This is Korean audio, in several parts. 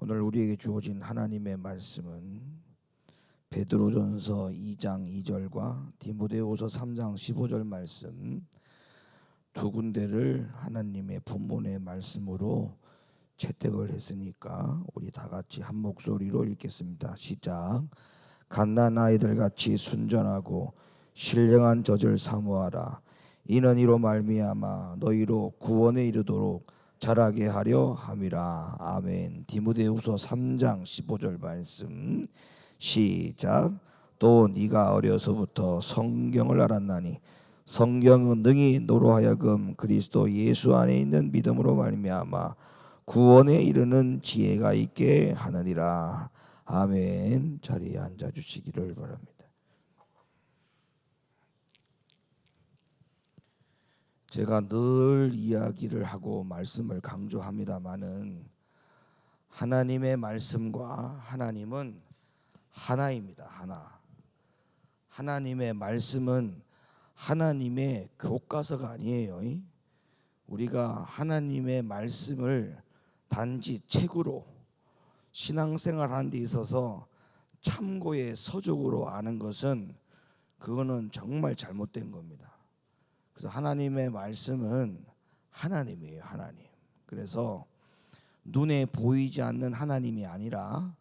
오늘 우리에게 주어진 하나님의 말씀은 베드로전서 2장 2절과 디모데후서 3장 15절 말씀 두 군데를 하나님의 본문의 말씀으로 채택을 했으니까 우리 다 같이 한 목소리로 읽겠습니다. 시작. 갓난 아이들 같이 순전하고 신령한 젖을 사모하라. 이는 이로 말미암아 너희로 구원에 이르도록 자라게 하려 함이라. 아멘. 디모데후서 3장 15절 말씀 시작. 또 네가 어려서부터 성경을 알았나니 성경은 능히 너로 하여금 그리스도 예수 안에 있는 믿음으로 말미암아 구원에 이르는 지혜가 있게 하느니라. 아멘. 자리에 앉아 주시기를 바랍니다. 제가 늘 이야기를 하고 말씀을 강조합니다마는 하나님의 말씀과 하나님은 하나입니다. 하나. 하나님의 말씀은 하나님의 교과서가 아니에요. 우리가 하나님의 말씀을 단지 책으로 신앙생활 하는 데 있어서 참고의 서적으로 아는 것은 그거는 정말 잘못된 겁니다. 그래서 하나님의 말씀은 하나님이에요. 하나님. 그래서 눈에 보이지 않는 하나님이 아니라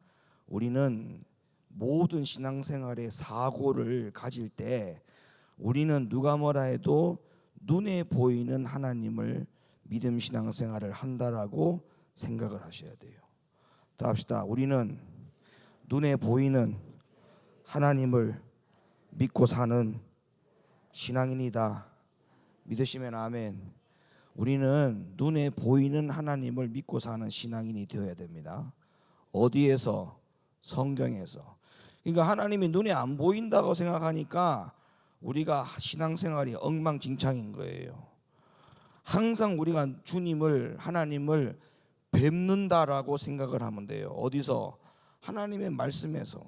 우리는 모든 신앙생활의 사고를 가질 때 우리는 누가 뭐라 해도 눈에 보이는 하나님을 믿음 신앙생활을 한다라고 생각을 하셔야 돼요. 다 합시다. 우리는 눈에 보이는 하나님을 믿고 사는 신앙인이다. 믿으시면 아멘. 우리는 눈에 보이는 하나님을 믿고 사는 신앙인이 되어야 됩니다. 어디에서? 성경에서. 그러니까 하나님이 눈에 안 보인다고 생각하니까 우리가 신앙생활이 엉망진창인 거예요. 항상 우리가 주님을, 하나님을 뵙는다라고 생각을 하면 돼요. 어디서? 하나님의 말씀에서.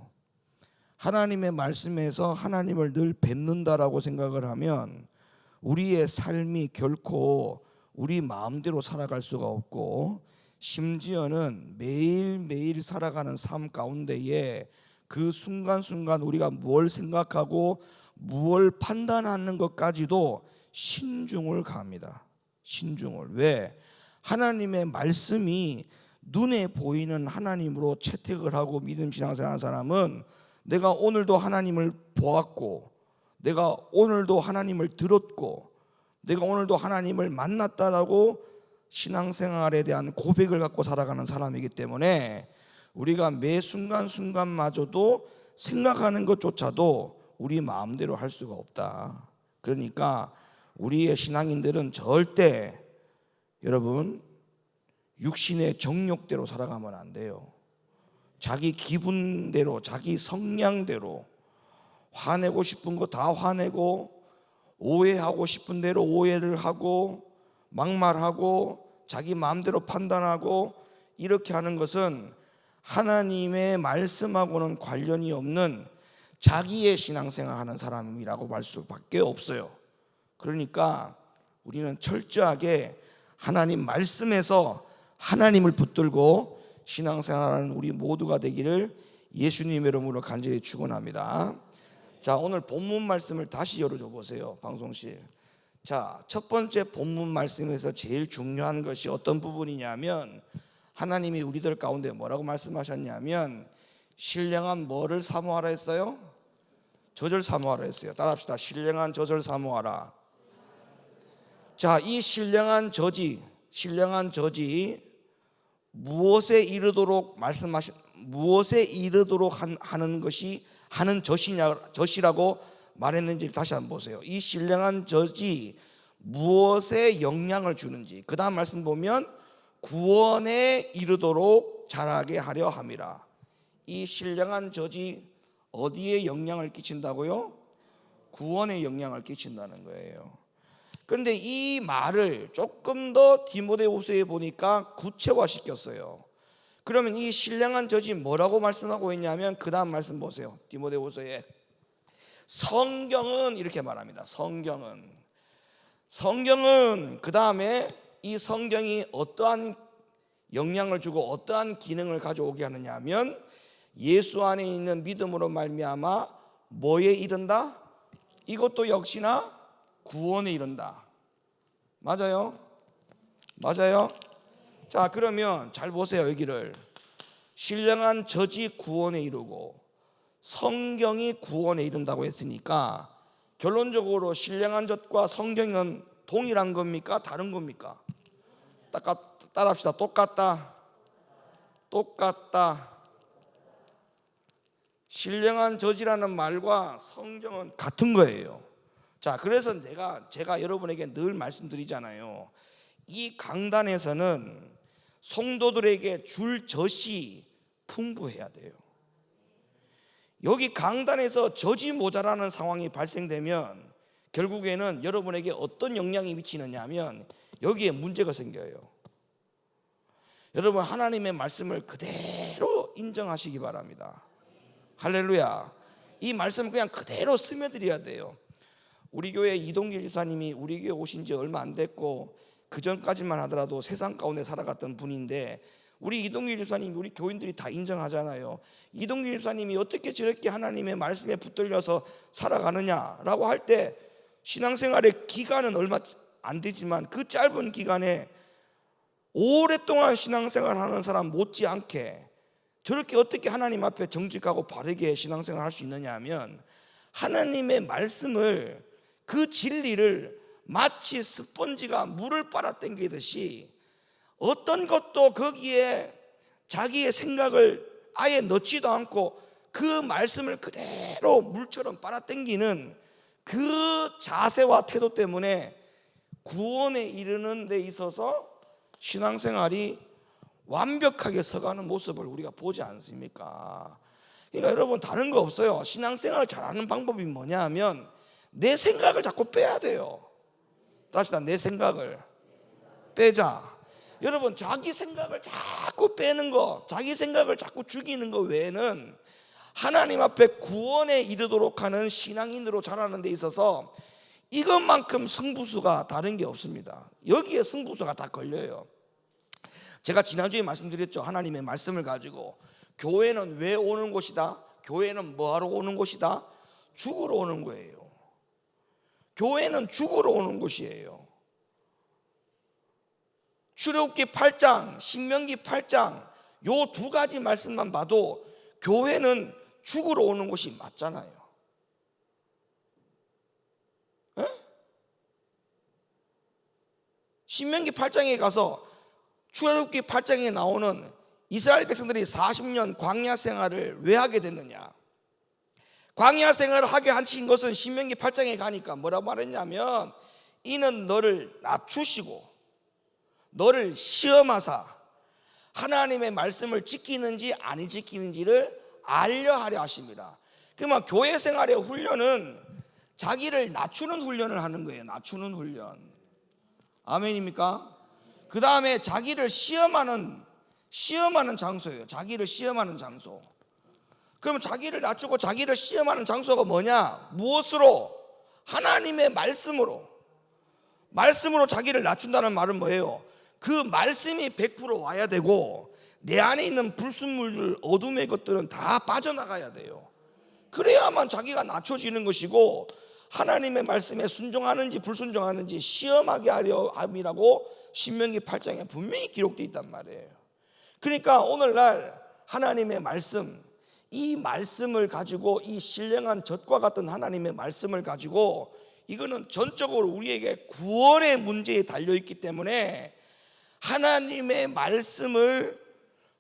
하나님의 말씀에서 하나님을 늘 뵙는다라고 생각을 하면 우리의 삶이 결코 우리 마음대로 살아갈 수가 없고, 심지어는 매일매일 살아가는 삶 가운데에 그 순간순간 우리가 무엇을 생각하고 무엇을 판단하는 것까지도 신중을 가합니다. 신중을. 왜? 하나님의 말씀이 눈에 보이는 하나님으로 채택을 하고 믿음 신앙생활하는 사람은 내가 오늘도 하나님을 보았고, 내가 오늘도 하나님을 들었고, 내가 오늘도 하나님을 만났다라고 신앙생활에 대한 고백을 갖고 살아가는 사람이기 때문에 우리가 매 순간순간마저도 생각하는 것조차도 우리 마음대로 할 수가 없다. 그러니까 우리의 신앙인들은 절대 여러분 육신의 정욕대로 살아가면 안 돼요. 자기 기분대로, 자기 성향대로 화내고 싶은 거 다 화내고, 오해하고 싶은 대로 오해를 하고, 막말하고, 자기 마음대로 판단하고, 이렇게 하는 것은 하나님의 말씀하고는 관련이 없는 자기의 신앙생활 하는 사람이라고 말 수밖에 없어요. 그러니까 우리는 철저하게 하나님 말씀에서 하나님을 붙들고 신앙생활하는 우리 모두가 되기를 예수님의 이름으로 간절히 축원합니다. 자, 오늘 본문 말씀을 다시 열어줘 보세요. 방송실. 자, 첫 번째 본문 말씀에서 제일 중요한 것이 어떤 부분이냐면, 하나님이 우리들 가운데 뭐라고 말씀하셨냐면 신령한 뭐를 사모하라 했어요? 젖을 사모하라 했어요. 따라합시다. 신령한 젖을 사모하라. 자, 이 신령한 젖이 무엇에 이르도록 하는 젖이라고 말했는지 다시 한번 보세요. 이 신령한 젖이 무엇에 영향을 주는지. 그 다음 말씀 보면 구원에 이르도록 자라게 하려 함이라. 이 신령한 젖이 어디에 영향을 끼친다고요? 구원에 영향을 끼친다는 거예요. 그런데 이 말을 조금 더 디모데후서에 보니까 구체화시켰어요. 그러면 이 신령한 젖이 뭐라고 말씀하고 있냐면 그 다음 말씀 보세요. 디모데후서에 성경은 이렇게 말합니다. 성경은 그 다음에 이 성경이 어떠한 영향을 주고 어떠한 기능을 가져오게 하느냐 하면 예수 안에 있는 믿음으로 말미암아 뭐에 이른다? 이것도 역시나 구원에 이른다. 맞아요? 맞아요? 자, 그러면 잘 보세요. 여기를 신령한 젖이 구원에 이르고 성경이 구원에 이른다고 했으니까 결론적으로 신령한 젖과 성경은 동일한 겁니까? 다른 겁니까? 따라합시다. 똑같다. 똑같다. 신령한 젖이라는 말과 성경은 같은 거예요. 자, 그래서 제가 여러분에게 늘 말씀드리잖아요. 이 강단에서는 성도들에게 줄 젖이 풍부해야 돼요. 여기 강단에서 젖이 모자라는 상황이 발생되면 결국에는 여러분에게 어떤 영향이 미치느냐 하면 여기에 문제가 생겨요. 여러분, 하나님의 말씀을 그대로 인정하시기 바랍니다. 할렐루야. 이 말씀 그냥 그대로 스며들어야 돼요. 우리 교회 이동길 집사님이 우리 교회 오신 지 얼마 안 됐고 그 전까지만 하더라도 세상 가운데 살아갔던 분인데, 우리 이동길 집사님, 우리 교인들이 다 인정하잖아요. 이동길 집사님이 어떻게 저렇게 하나님의 말씀에 붙들려서 살아가느냐라고 할 때 신앙생활의 기간은 얼마 안 되지만 그 짧은 기간에 오랫동안 신앙생활하는 사람 못지않게 저렇게 어떻게 하나님 앞에 정직하고 바르게 신앙생활 할 수 있느냐 하면 하나님의 말씀을, 그 진리를 마치 스펀지가 물을 빨아당기듯이 어떤 것도 거기에 자기의 생각을 아예 넣지도 않고 그 말씀을 그대로 물처럼 빨아당기는 그 자세와 태도 때문에 구원에 이르는 데 있어서 신앙생활이 완벽하게 서가는 모습을 우리가 보지 않습니까? 그러니까 여러분, 다른 거 없어요. 신앙생활을 잘하는 방법이 뭐냐 하면 내 생각을 자꾸 빼야 돼요. 다시다, 내 생각을 빼자. 여러분, 자기 생각을 자꾸 빼는 거, 자기 생각을 자꾸 죽이는 거 외에는 하나님 앞에 구원에 이르도록 하는 신앙인으로 자라는 데 있어서 이것만큼 승부수가 다른 게 없습니다. 여기에 승부수가 다 걸려요. 제가 지난주에 말씀드렸죠. 하나님의 말씀을 가지고 교회는 왜 오는 곳이다? 교회는 뭐하러 오는 곳이다? 죽으러 오는 거예요. 교회는 죽으러 오는 곳이에요. 출애굽기 8장, 신명기 8장 요 두 가지 말씀만 봐도 교회는 죽으러 오는 곳이 맞잖아요. 에? 신명기 8장에 가서 출애굽기 8장에 나오는 이스라엘 백성들이 40년 광야 생활을 왜 하게 됐느냐? 광야 생활을 하게 하신 것은 신명기 8장에 가니까 뭐라고 말했냐면 이는 너를 낮추시고 너를 시험하사 하나님의 말씀을 지키는지 아니 지키는지를 알려하려 하십니다. 그러면 교회 생활의 훈련은 자기를 낮추는 훈련을 하는 거예요. 낮추는 훈련. 아멘입니까? 그 다음에 자기를 시험하는 장소예요. 자기를 시험하는 장소. 그러면 자기를 낮추고 자기를 시험하는 장소가 뭐냐? 무엇으로? 하나님의 말씀으로 자기를 낮춘다는 말은 뭐예요? 그 말씀이 100% 와야 되고 내 안에 있는 불순물들, 어둠의 것들은 다 빠져나가야 돼요. 그래야만 자기가 낮춰지는 것이고 하나님의 말씀에 순종하는지 불순종하는지 시험하게 하려 함이라고 신명기 8장에 분명히 기록되어 있단 말이에요. 그러니까 오늘날 하나님의 말씀, 이 말씀을 가지고, 이 신령한 젖과 같은 하나님의 말씀을 가지고, 이거는 전적으로 우리에게 구원의 문제에 달려있기 때문에 하나님의 말씀을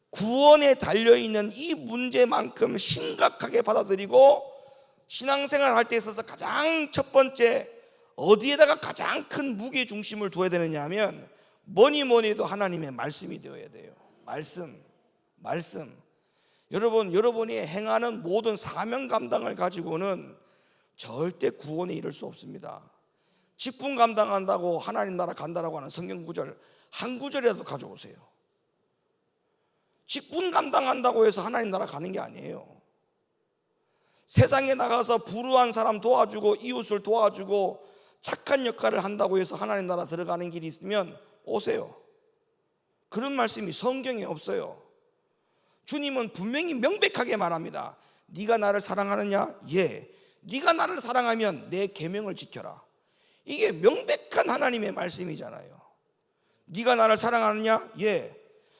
구원에 달려있는 이 문제만큼 심각하게 받아들이고 신앙생활 할 때 있어서 가장 첫 번째 어디에다가 가장 큰 무게 중심을 둬야 되느냐 하면 뭐니 해도 하나님의 말씀이 되어야 돼요. 말씀. 여러분이 행하는 모든 사명 감당을 가지고는 절대 구원에 이를 수 없습니다. 직분 감당한다고 하나님 나라 간다라고 하는 성경 구절 한 구절이라도 가져오세요. 직분 감당한다고 해서 하나님 나라 가는 게 아니에요. 세상에 나가서 불우한 사람 도와주고 이웃을 도와주고 착한 역할을 한다고 해서 하나님 나라 들어가는 길이 있으면 오세요. 그런 말씀이 성경에 없어요. 주님은 분명히 명백하게 말합니다. 네가 나를 사랑하느냐? 예. 네가 나를 사랑하면 내 계명을 지켜라. 이게 명백한 하나님의 말씀이잖아요. 네가 나를 사랑하느냐? 예.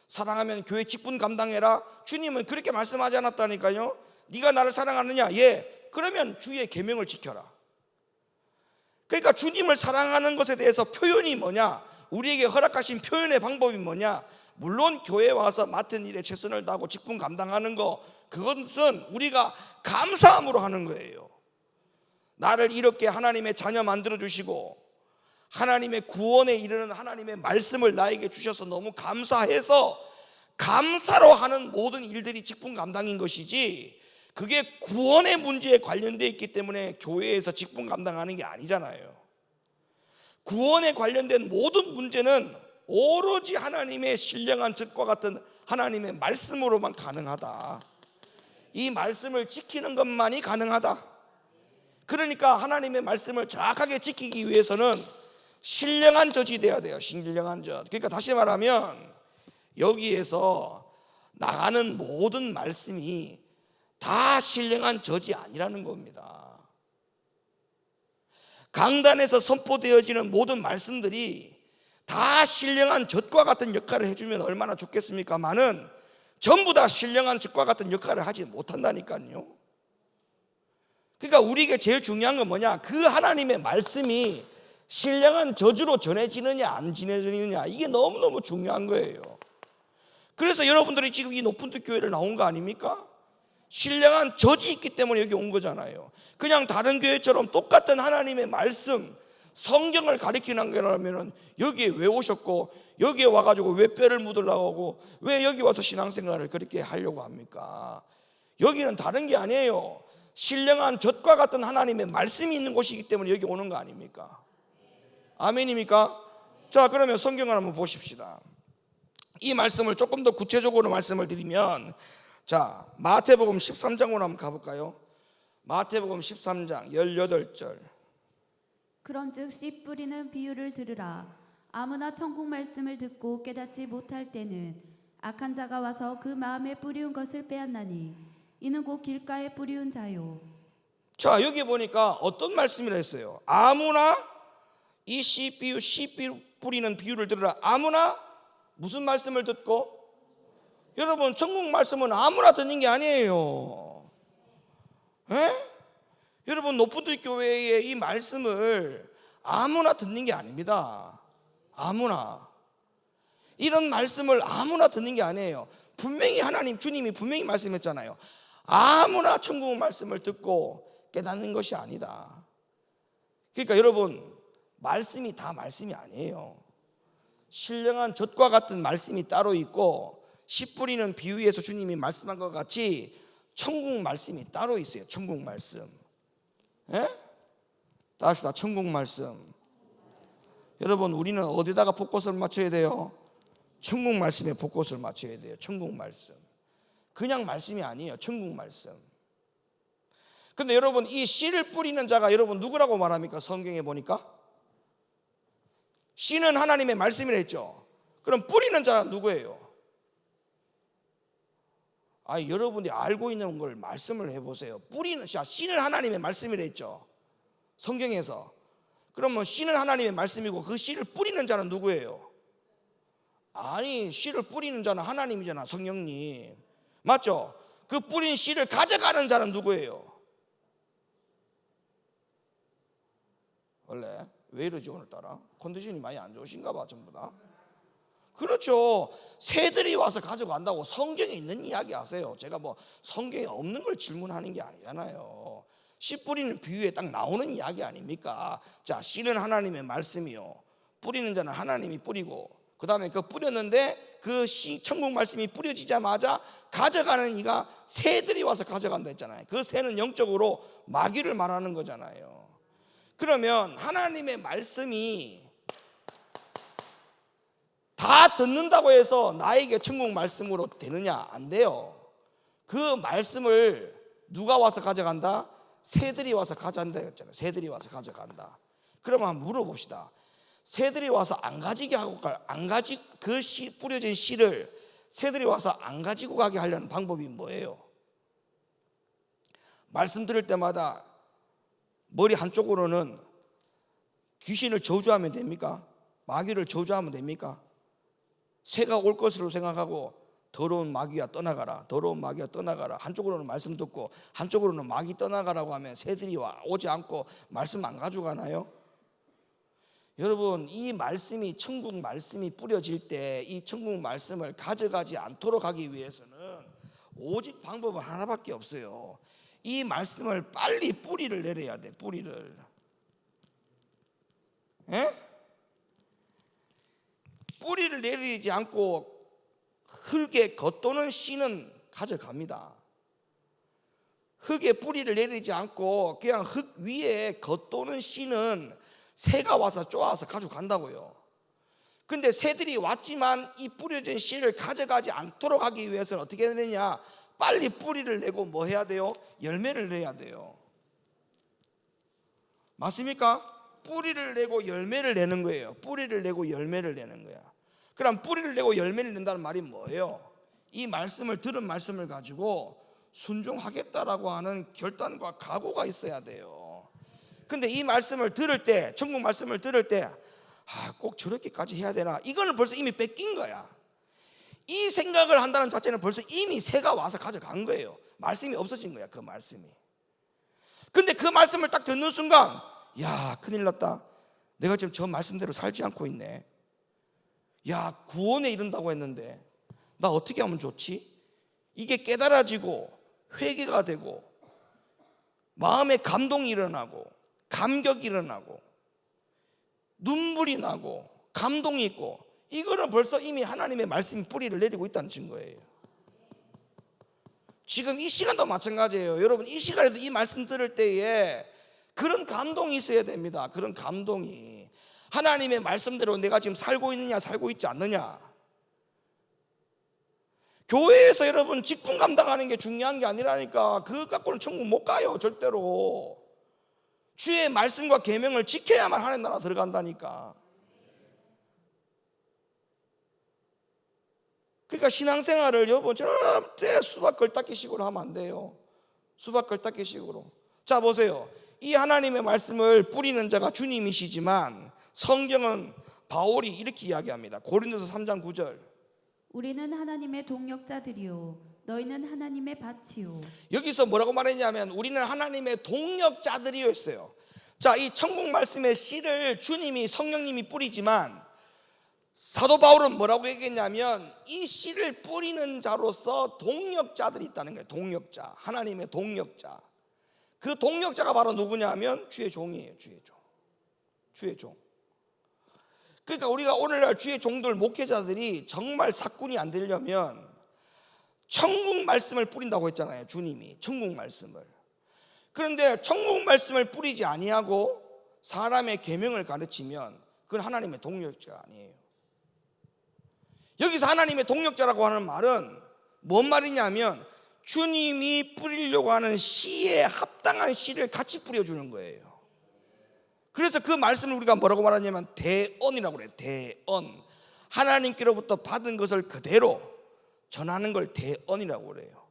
사랑하면 교회 직분 감당해라. 주님은 그렇게 말씀하지 않았다니까요. 네가 나를 사랑하느냐? 예. 그러면 주의 계명을 지켜라. 그러니까 주님을 사랑하는 것에 대해서 표현이 뭐냐? 우리에게 허락하신 표현의 방법이 뭐냐? 물론 교회에 와서 맡은 일에 최선을 다하고 직분 감당하는 거, 그것은 우리가 감사함으로 하는 거예요. 나를 이렇게 하나님의 자녀 만들어 주시고 하나님의 구원에 이르는 하나님의 말씀을 나에게 주셔서 너무 감사해서 감사로 하는 모든 일들이 직분 감당인 것이지, 그게 구원의 문제에 관련되어 있기 때문에 교회에서 직분 감당하는 게 아니잖아요. 구원에 관련된 모든 문제는 오로지 하나님의 신령한 뜻과 같은 하나님의 말씀으로만 가능하다. 이 말씀을 지키는 것만이 가능하다. 그러니까 하나님의 말씀을 정확하게 지키기 위해서는 신령한 젖이 되어야 돼요. 신령한 젖. 그러니까 다시 말하면 여기에서 나가는 모든 말씀이 다 신령한 젖이 아니라는 겁니다. 강단에서 선포되어지는 모든 말씀들이 다 신령한 젖과 같은 역할을 해주면 얼마나 좋겠습니까마는 전부 다 신령한 젖과 같은 역할을 하지 못한다니까요. 그러니까 우리에게 제일 중요한 건 뭐냐? 그 하나님의 말씀이 신령한 젖으로 전해지느냐 안 전해지느냐, 이게 너무너무 중요한 거예요. 그래서 여러분들이 지금 이 높은 뜻 교회를 나온 거 아닙니까? 신령한 젖이 있기 때문에 여기 온 거잖아요. 그냥 다른 교회처럼 똑같은 하나님의 말씀, 성경을 가리키는 거라면 여기에 왜 오셨고, 여기에 와가지고 왜 뼈를 묻으려고 하고, 왜 여기 와서 신앙생활을 그렇게 하려고 합니까? 여기는 다른 게 아니에요. 신령한 젖과 같은 하나님의 말씀이 있는 곳이기 때문에 여기 오는 거 아닙니까? 아멘입니까? 자, 그러면 성경을 한번 보십시다. 이 말씀을 조금 더 구체적으로 말씀을 드리면, 자, 마태복음 13장으로 한번 가볼까요? 마태복음 13장 18절. 그런즉 씨 뿌리는 비유를 들으라. 아무나 천국 말씀을 듣고 깨닫지 못할 때는 악한 자가 와서 그 마음에 뿌리운 것을 빼앗나니 이는 곧 길가에 뿌리운 자요. 자, 여기 보니까 어떤 말씀이라 했어요? 아무나 이 씨 뿌리는 비유를 들으라. 아무나 무슨 말씀을 듣고? 여러분, 천국 말씀은 아무나 듣는 게 아니에요. 에? 여러분, 높은 뜻 교회의 이 말씀을 아무나 듣는 게 아닙니다. 아무나. 이런 말씀을 아무나 듣는 게 아니에요. 분명히 하나님, 주님이 분명히 말씀했잖아요. 아무나 천국 말씀을 듣고 깨닫는 것이 아니다. 그러니까 여러분, 말씀이 다 말씀이 아니에요. 신령한 젖과 같은 말씀이 따로 있고, 씨 뿌리는 비유에서 주님이 말씀한 것 같이 천국 말씀이 따로 있어요. 천국 말씀. 예? 다 합시다. 천국 말씀. 여러분, 우리는 어디다가 포커스를 맞춰야 돼요? 천국 말씀에 포커스를 맞춰야 돼요. 천국 말씀. 그냥 말씀이 아니에요. 천국 말씀. 근데 여러분, 이 씨를 뿌리는 자가 여러분 누구라고 말합니까? 성경에 보니까 씨는 하나님의 말씀이라 했죠. 그럼 뿌리는 자는 누구예요? 여러분이 알고 있는 걸 말씀을 해보세요. 뿌리는 자, 씨는 하나님의 말씀이라 했죠, 성경에서. 그러면 씨는 하나님의 말씀이고 그 씨를 뿌리는 자는 누구예요? 아니, 씨를 뿌리는 자는 하나님이잖아, 성령님. 맞죠? 그 뿌린 씨를 가져가는 자는 누구예요? 원래 왜 이러지 오늘따라? 컨디션이 많이 안 좋으신가 봐, 전부 다. 그렇죠. 새들이 와서 가져간다고 성경에 있는 이야기 하세요. 제가 뭐 성경에 없는 걸 질문하는 게 아니잖아요. 씨 뿌리는 비유에 딱 나오는 이야기 아닙니까? 자, 씨는 하나님의 말씀이요, 뿌리는 자는 하나님이 뿌리고, 그 다음에 그 뿌렸는데 그 씨, 천국 말씀이 뿌려지자마자 가져가는 이가 새들이 와서 가져간다 했잖아요. 그 새는 영적으로 마귀를 말하는 거잖아요. 그러면 하나님의 말씀이 다 듣는다고 해서 나에게 천국 말씀으로 되느냐? 안 돼요. 그 말씀을 누가 와서 가져간다? 새들이 와서 가져간다 했잖아요. 새들이 와서 가져간다. 그러면 한번 물어봅시다. 새들이 와서 안 가지게 하고 그 씨 뿌려진 씨를 새들이 와서 안 가지고 가게 하려는 방법이 뭐예요? 말씀 들을 때마다 머리 한쪽으로는 귀신을 저주하면 됩니까? 마귀를 저주하면 됩니까? 새가 올 것으로 생각하고 더러운 마귀야 떠나가라, 더러운 마귀야 떠나가라, 한쪽으로는 말씀 듣고 한쪽으로는 마귀 떠나가라고 하면 새들이 오지 않고 말씀 안 가져가나요? 여러분, 이 말씀이, 천국 말씀이 뿌려질 때 이 천국 말씀을 가져가지 않도록 하기 위해서는 오직 방법은 하나밖에 없어요. 이 말씀을 빨리 뿌리를 내려야 돼. 뿌리를. 에? 뿌리를 내리지 않고 흙에 겉도는 씨는 가져갑니다. 흙에 뿌리를 내리지 않고 그냥 흙 위에 겉도는 씨는 새가 와서 쪼아서 가져간다고요. 근데 새들이 왔지만 이 뿌려진 씨를 가져가지 않도록 하기 위해서는 어떻게 되느냐? 빨리 뿌리를 내고 뭐 해야 돼요? 열매를 내야 돼요. 맞습니까? 뿌리를 내고 열매를 내는 거예요. 뿌리를 내고 열매를 내는 거야. 그럼 뿌리를 내고 열매를 낸다는 말이 뭐예요? 이 말씀을 들은 말씀을 가지고 순종하겠다라고 하는 결단과 각오가 있어야 돼요. 근데 이 말씀을 들을 때, 천국 말씀을 들을 때 꼭 저렇게까지 해야 되나? 이거는 벌써 이미 뺏긴 거야. 이 생각을 한다는 자체는 벌써 이미 새가 와서 가져간 거예요. 말씀이 없어진 거야, 그 말씀이. 근데 그 말씀을 딱 듣는 순간, 야, 큰일 났다. 내가 지금 저 말씀대로 살지 않고 있네. 야, 구원에 이른다고 했는데 나 어떻게 하면 좋지? 이게 깨달아지고 회개가 되고 마음에 감동이 일어나고 감격이 일어나고 눈물이 나고 감동이 있고, 이거는 벌써 이미 하나님의 말씀이 뿌리를 내리고 있다는 증거예요. 지금 이 시간도 마찬가지예요. 여러분, 이 시간에도 이 말씀 들을 때에 그런 감동이 있어야 됩니다. 그런 감동이. 하나님의 말씀대로 내가 지금 살고 있느냐 살고 있지 않느냐. 교회에서 여러분 직분 감당하는 게 중요한 게 아니라니까. 그것 갖고는 천국 못 가요, 절대로. 주의 말씀과 계명을 지켜야만 하나님 나라 들어간다니까. 그러니까 신앙생활을 여러분 절대 수박 걸닦기식으로 하면 안 돼요. 수박 걸닦기식으로. 자, 보세요. 이 하나님의 말씀을 뿌리는 자가 주님이시지만 성경은 바울이 이렇게 이야기합니다. 고린도서 3장 9절. 우리는 하나님의 동역자들이요 너희는 하나님의 밭이요. 여기서 뭐라고 말했냐면 우리는 하나님의 동역자들이요 했어요. 자, 이 천국 말씀의 씨를 주님이, 성령님이 뿌리지만 사도 바울은 뭐라고 얘기했냐면 이 씨를 뿌리는 자로서 동역자들이 있다는 거예요. 동역자, 하나님의 동역자. 그 동역자가 바로 누구냐면 주의 종이에요. 주의 종. 주의 종. 그러니까 우리가 오늘날 주의 종들, 목회자들이 정말 사꾼이 안 되려면 천국 말씀을 뿌린다고 했잖아요. 주님이 천국 말씀을. 그런데 천국 말씀을 뿌리지 아니하고 사람의 계명을 가르치면 그건 하나님의 동역자가 아니에요. 여기서 하나님의 동역자라고 하는 말은 뭔 말이냐면 주님이 뿌리려고 하는 씨에 합당한 씨를 같이 뿌려주는 거예요. 그래서 그 말씀을 우리가 뭐라고 말하냐면 대언이라고 그래요. 대언. 하나님께로부터 받은 것을 그대로 전하는 걸 대언이라고 그래요.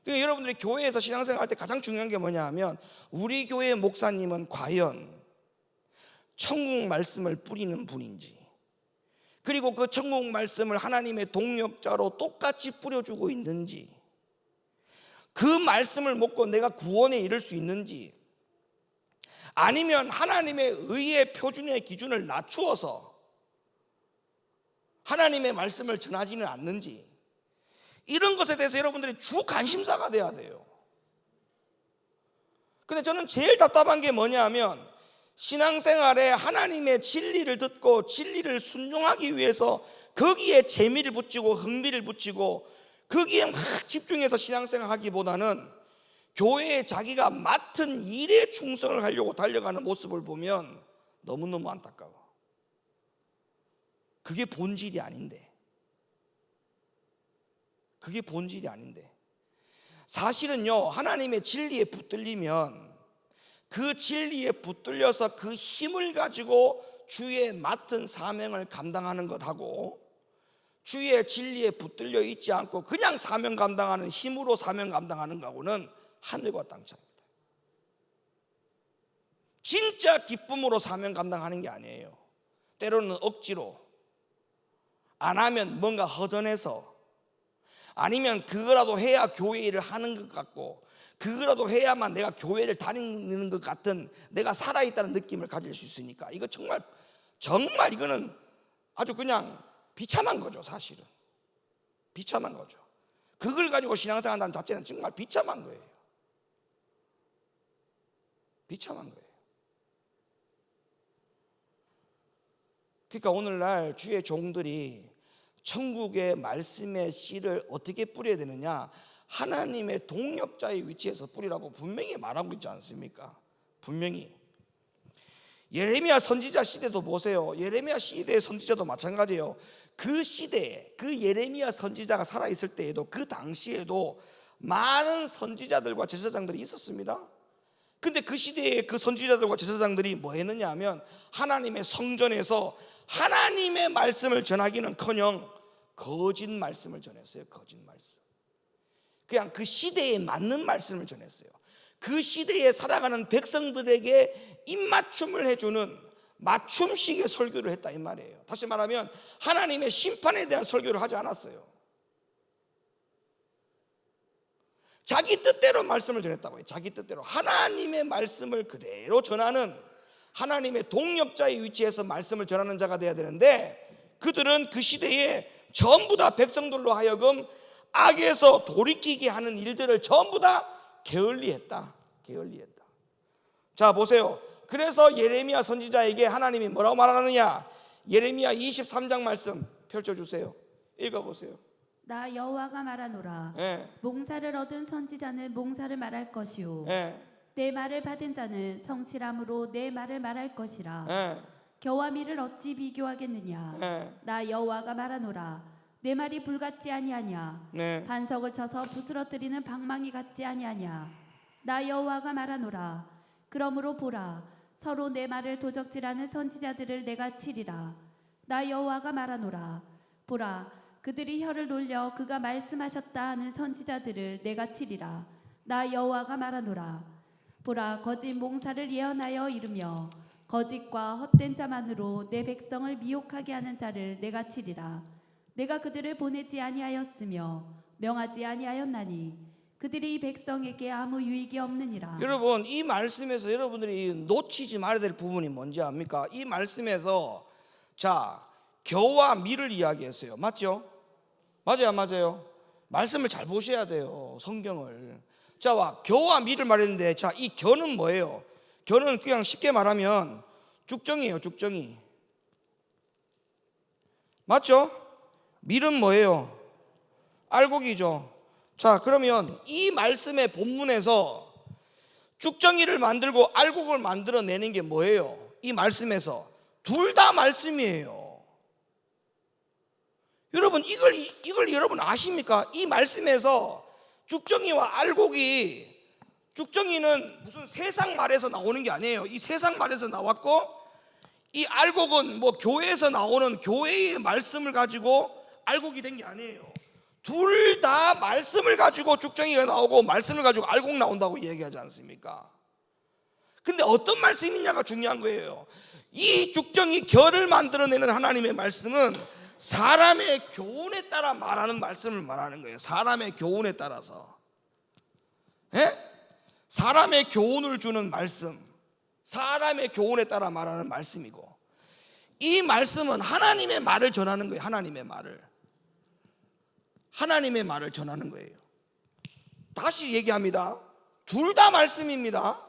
그러니까 여러분들이 교회에서 신앙생활 할 때 가장 중요한 게 뭐냐 하면 우리 교회 목사님은 과연 천국 말씀을 뿌리는 분인지, 그리고 그 천국 말씀을 하나님의 동역자로 똑같이 뿌려주고 있는지, 그 말씀을 먹고 내가 구원에 이를 수 있는지, 아니면 하나님의 의의 표준의 기준을 낮추어서 하나님의 말씀을 전하지는 않는지, 이런 것에 대해서 여러분들이 주 관심사가 돼야 돼요. 근데 저는 제일 답답한 게 뭐냐 하면 신앙생활에 하나님의 진리를 듣고 진리를 순종하기 위해서 거기에 재미를 붙이고 흥미를 붙이고 거기에 막 집중해서 신앙생활 하기보다는 교회에 자기가 맡은 일에 충성을 하려고 달려가는 모습을 보면 너무너무 안타까워. 그게 본질이 아닌데. 그게 본질이 아닌데. 사실은요, 하나님의 진리에 붙들리면 그 진리에 붙들려서 그 힘을 가지고 주의 맡은 사명을 감당하는 것하고 주의 진리에 붙들려 있지 않고 그냥 사명 감당하는, 힘으로 사명 감당하는 것하고는 하늘과 땅 차이입니다. 진짜 기쁨으로 사명 감당하는 게 아니에요. 때로는 억지로, 안 하면 뭔가 허전해서, 아니면 그거라도 해야 교회 일을 하는 것 같고 그거라도 해야만 내가 교회를 다니는 것 같은, 내가 살아있다는 느낌을 가질 수 있으니까 이거 정말 이거는 아주 그냥 비참한 거죠. 사실은 비참한 거죠. 그걸 가지고 신앙생활 한다는 자체는 정말 비참한 거예요. 비참한 거예요. 그러니까 오늘날 주의 종들이 천국의 말씀의 씨를 어떻게 뿌려야 되느냐, 하나님의 동역자의 위치에서 뿌리라고 분명히 말하고 있지 않습니까? 분명히. 예레미야 선지자 시대도 보세요. 예레미야 시대의 선지자도 마찬가지예요. 그 시대에 그 예레미야 선지자가 살아있을 때에도, 그 당시에도 많은 선지자들과 제사장들이 있었습니다. 근데 그 시대에 그 선지자들과 제사장들이 뭐 했느냐 하면 하나님의 성전에서 하나님의 말씀을 전하기는커녕 거짓 말씀을 전했어요. 거짓 말씀. 그냥 그 시대에 맞는 말씀을 전했어요. 그 시대에 살아가는 백성들에게 입맞춤을 해주는 맞춤식의 설교를 했다 이 말이에요. 다시 말하면 하나님의 심판에 대한 설교를 하지 않았어요. 자기 뜻대로 말씀을 전했다고 해요. 자기 뜻대로 하나님의 말씀을 그대로 전하는, 하나님의 동역자의 위치에서 말씀을 전하는 자가 돼야 되는데, 그들은 그 시대에 전부 다 백성들로 하여금 악에서 돌이키게 하는 일들을 전부 다 게을리했다. 게을리했다. 자 보세요. 그래서 예레미야 선지자에게 하나님이 뭐라고 말하느냐, 예레미야 23장 말씀 펼쳐주세요. 읽어보세요. 나 여호와가 말하노라. 예. 몽사를 얻은 선지자는 몽사를 말할 것이요, 예. 내 말을 받은 자는 성실함으로 내 말을 말할 것이라. 예. 겨와 밀을 어찌 비교하겠느냐. 예. 나 여호와가 말하노라. 내 말이 불같지 아니하냐. 네. 반석을 쳐서 부스러뜨리는 방망이 같지 아니하냐. 나 여호와가 말하노라. 그러므로 보라, 서로 내 말을 도적질하는 선지자들을 내가 치리라. 나 여호와가 말하노라. 보라, 그들이 혀를 놀려 그가 말씀하셨다 하는 선지자들을 내가 치리라. 나 여호와가 말하노라. 보라, 거짓 몽사를 예언하여 이르며 거짓과 헛된 자만으로 내 백성을 미혹하게 하는 자를 내가 치리라. 내가 그들을 보내지 아니하였으며 명하지 아니하였나니 그들이 이 백성에게 아무 유익이 없느니라. 여러분, 이 말씀에서 여러분들이 놓치지 말아야 될 부분이 뭔지 압니까? 이 말씀에서 자, 겨와 밀을 이야기했어요. 맞죠? 맞아요, 맞아요? 말씀을 잘 보셔야 돼요, 성경을. 자, 겨와 밀을 말했는데, 자, 이 겨는 뭐예요? 겨는 그냥 쉽게 말하면 죽정이에요. 죽정이. 맞죠? 밀은 뭐예요? 알곡이죠. 자, 그러면 이 말씀의 본문에서 죽정이를 만들고 알곡을 만들어내는 게 뭐예요? 이 말씀에서 둘 다 말씀이에요. 여러분, 이걸 여러분 아십니까? 이 말씀에서 죽정이와 알곡이, 죽정이는 무슨 세상 말에서 나오는 게 아니에요. 이 세상 말에서 나왔고, 이 알곡은 뭐 교회에서 나오는 교회의 말씀을 가지고 알곡이 된 게 아니에요. 둘 다 말씀을 가지고 죽정이가 나오고 말씀을 가지고 알곡 나온다고 얘기하지 않습니까? 근데 어떤 말씀이냐가 중요한 거예요. 이 죽정이 결을 만들어내는 하나님의 말씀은 사람의 교훈에 따라 말하는 말씀을 말하는 거예요. 사람의 교훈에 따라서. 예? 사람의 교훈을 주는 말씀, 사람의 교훈에 따라 말하는 말씀이고, 이 말씀은 하나님의 말을 전하는 거예요. 하나님의 말을 전하는 거예요. 다시 얘기합니다. 둘 다 말씀입니다.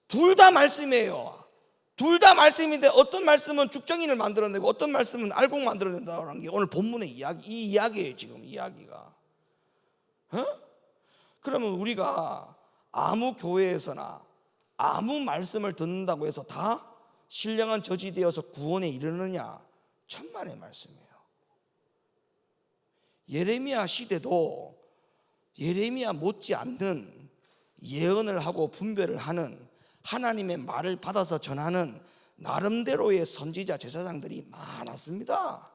둘 다 말씀이에요. 둘 다 말씀인데 어떤 말씀은 죽정이를 만들어내고 어떤 말씀은 알곡 만들어낸다는 게 오늘 본문의 이야기, 이 이야기예요. 지금 이야기가. 그러면 우리가 아무 교회에서나 아무 말씀을 듣는다고 해서 다 신령한 저지되어서 구원에 이르느냐? 천만의 말씀이에요. 예레미야 시대도 예레미야 못지않는 예언을 하고 분별을 하는 하나님의 말을 받아서 전하는 나름대로의 선지자 제사장들이 많았습니다.